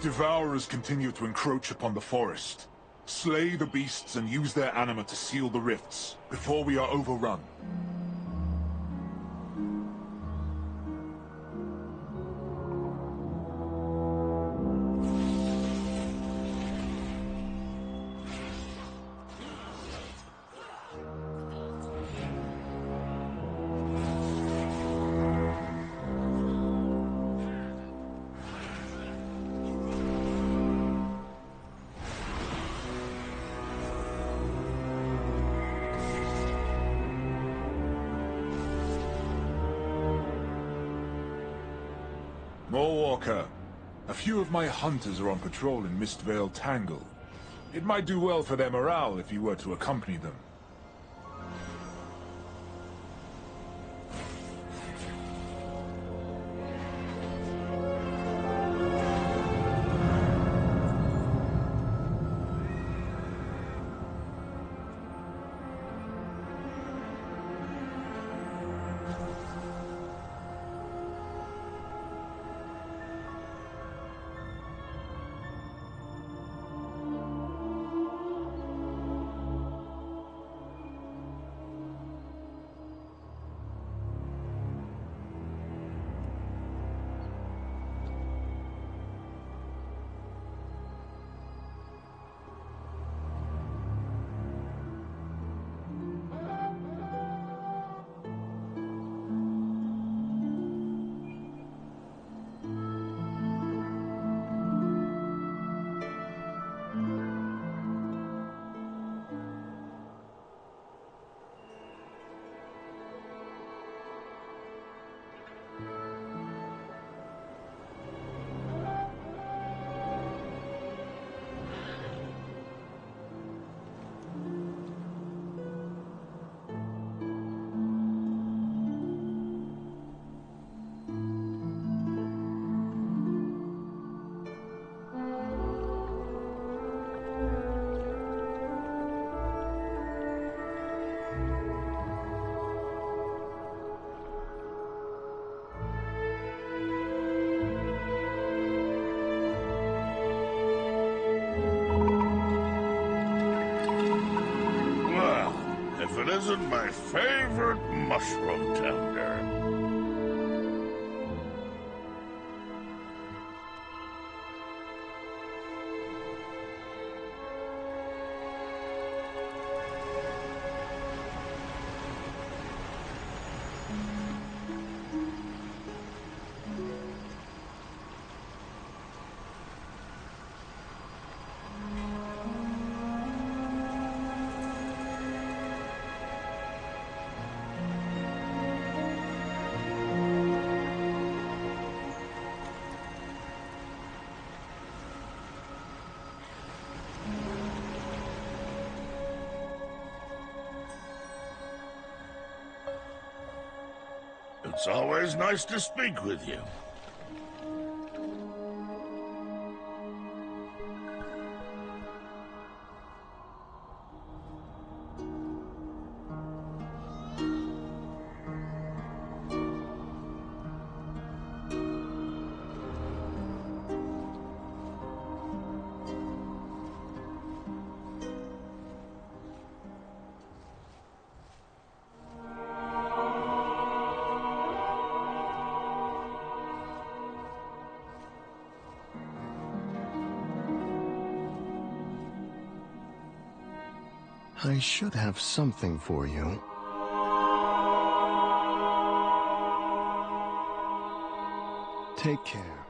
Devourers continue to encroach upon the forest. Slay the beasts and use their anima to seal the rifts, before we are overrun. Walker. A few of my hunters are on patrol in Mistvale Tangle. It might do well for their morale if you were to accompany them. find my favorite mushroom tender. It's always nice to speak with you. I should have something for you. Take care.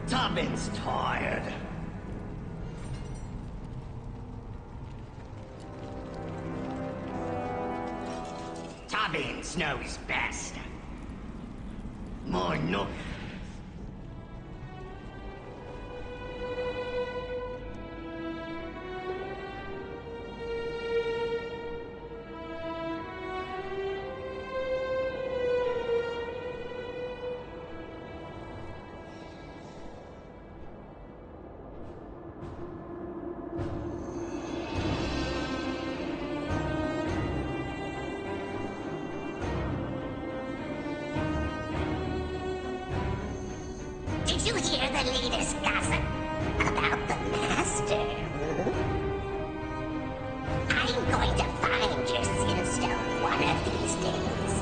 Tobin's tired. Tobbins knows best. More no. Did you hear the latest gossip about the Master? I'm going to find your Sinstone one of these days.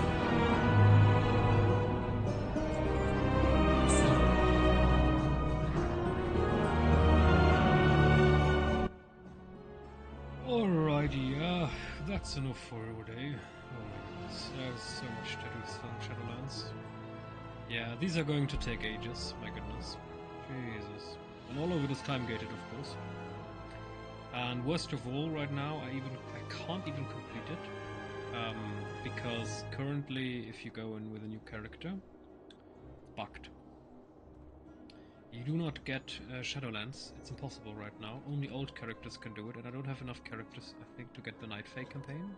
Alrighty, that's enough for today. Oh my goodness, there's so much to do with Shadowlands. Yeah, these are going to take ages, my goodness. Jesus. And all of it is time gated, of course. And worst of all, right now, I can't even complete it. Because currently, if you go in with a new character, it's bugged. You do not get Shadowlands, it's impossible right now. Only old characters can do it, and I don't have enough characters, I think, to get the Night Fae campaign.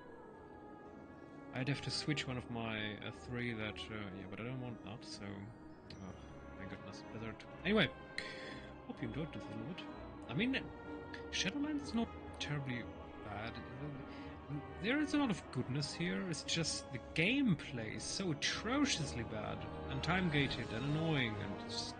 I'd have to switch one of my 3 that, yeah, but I don't want that, so... Oh, my goodness, Blizzard. Anyway, hope you enjoyed this a little bit. I mean, Shadowlands is not terribly bad. There is a lot of goodness here, it's just the gameplay is so atrociously bad, and time-gated, and annoying, and just...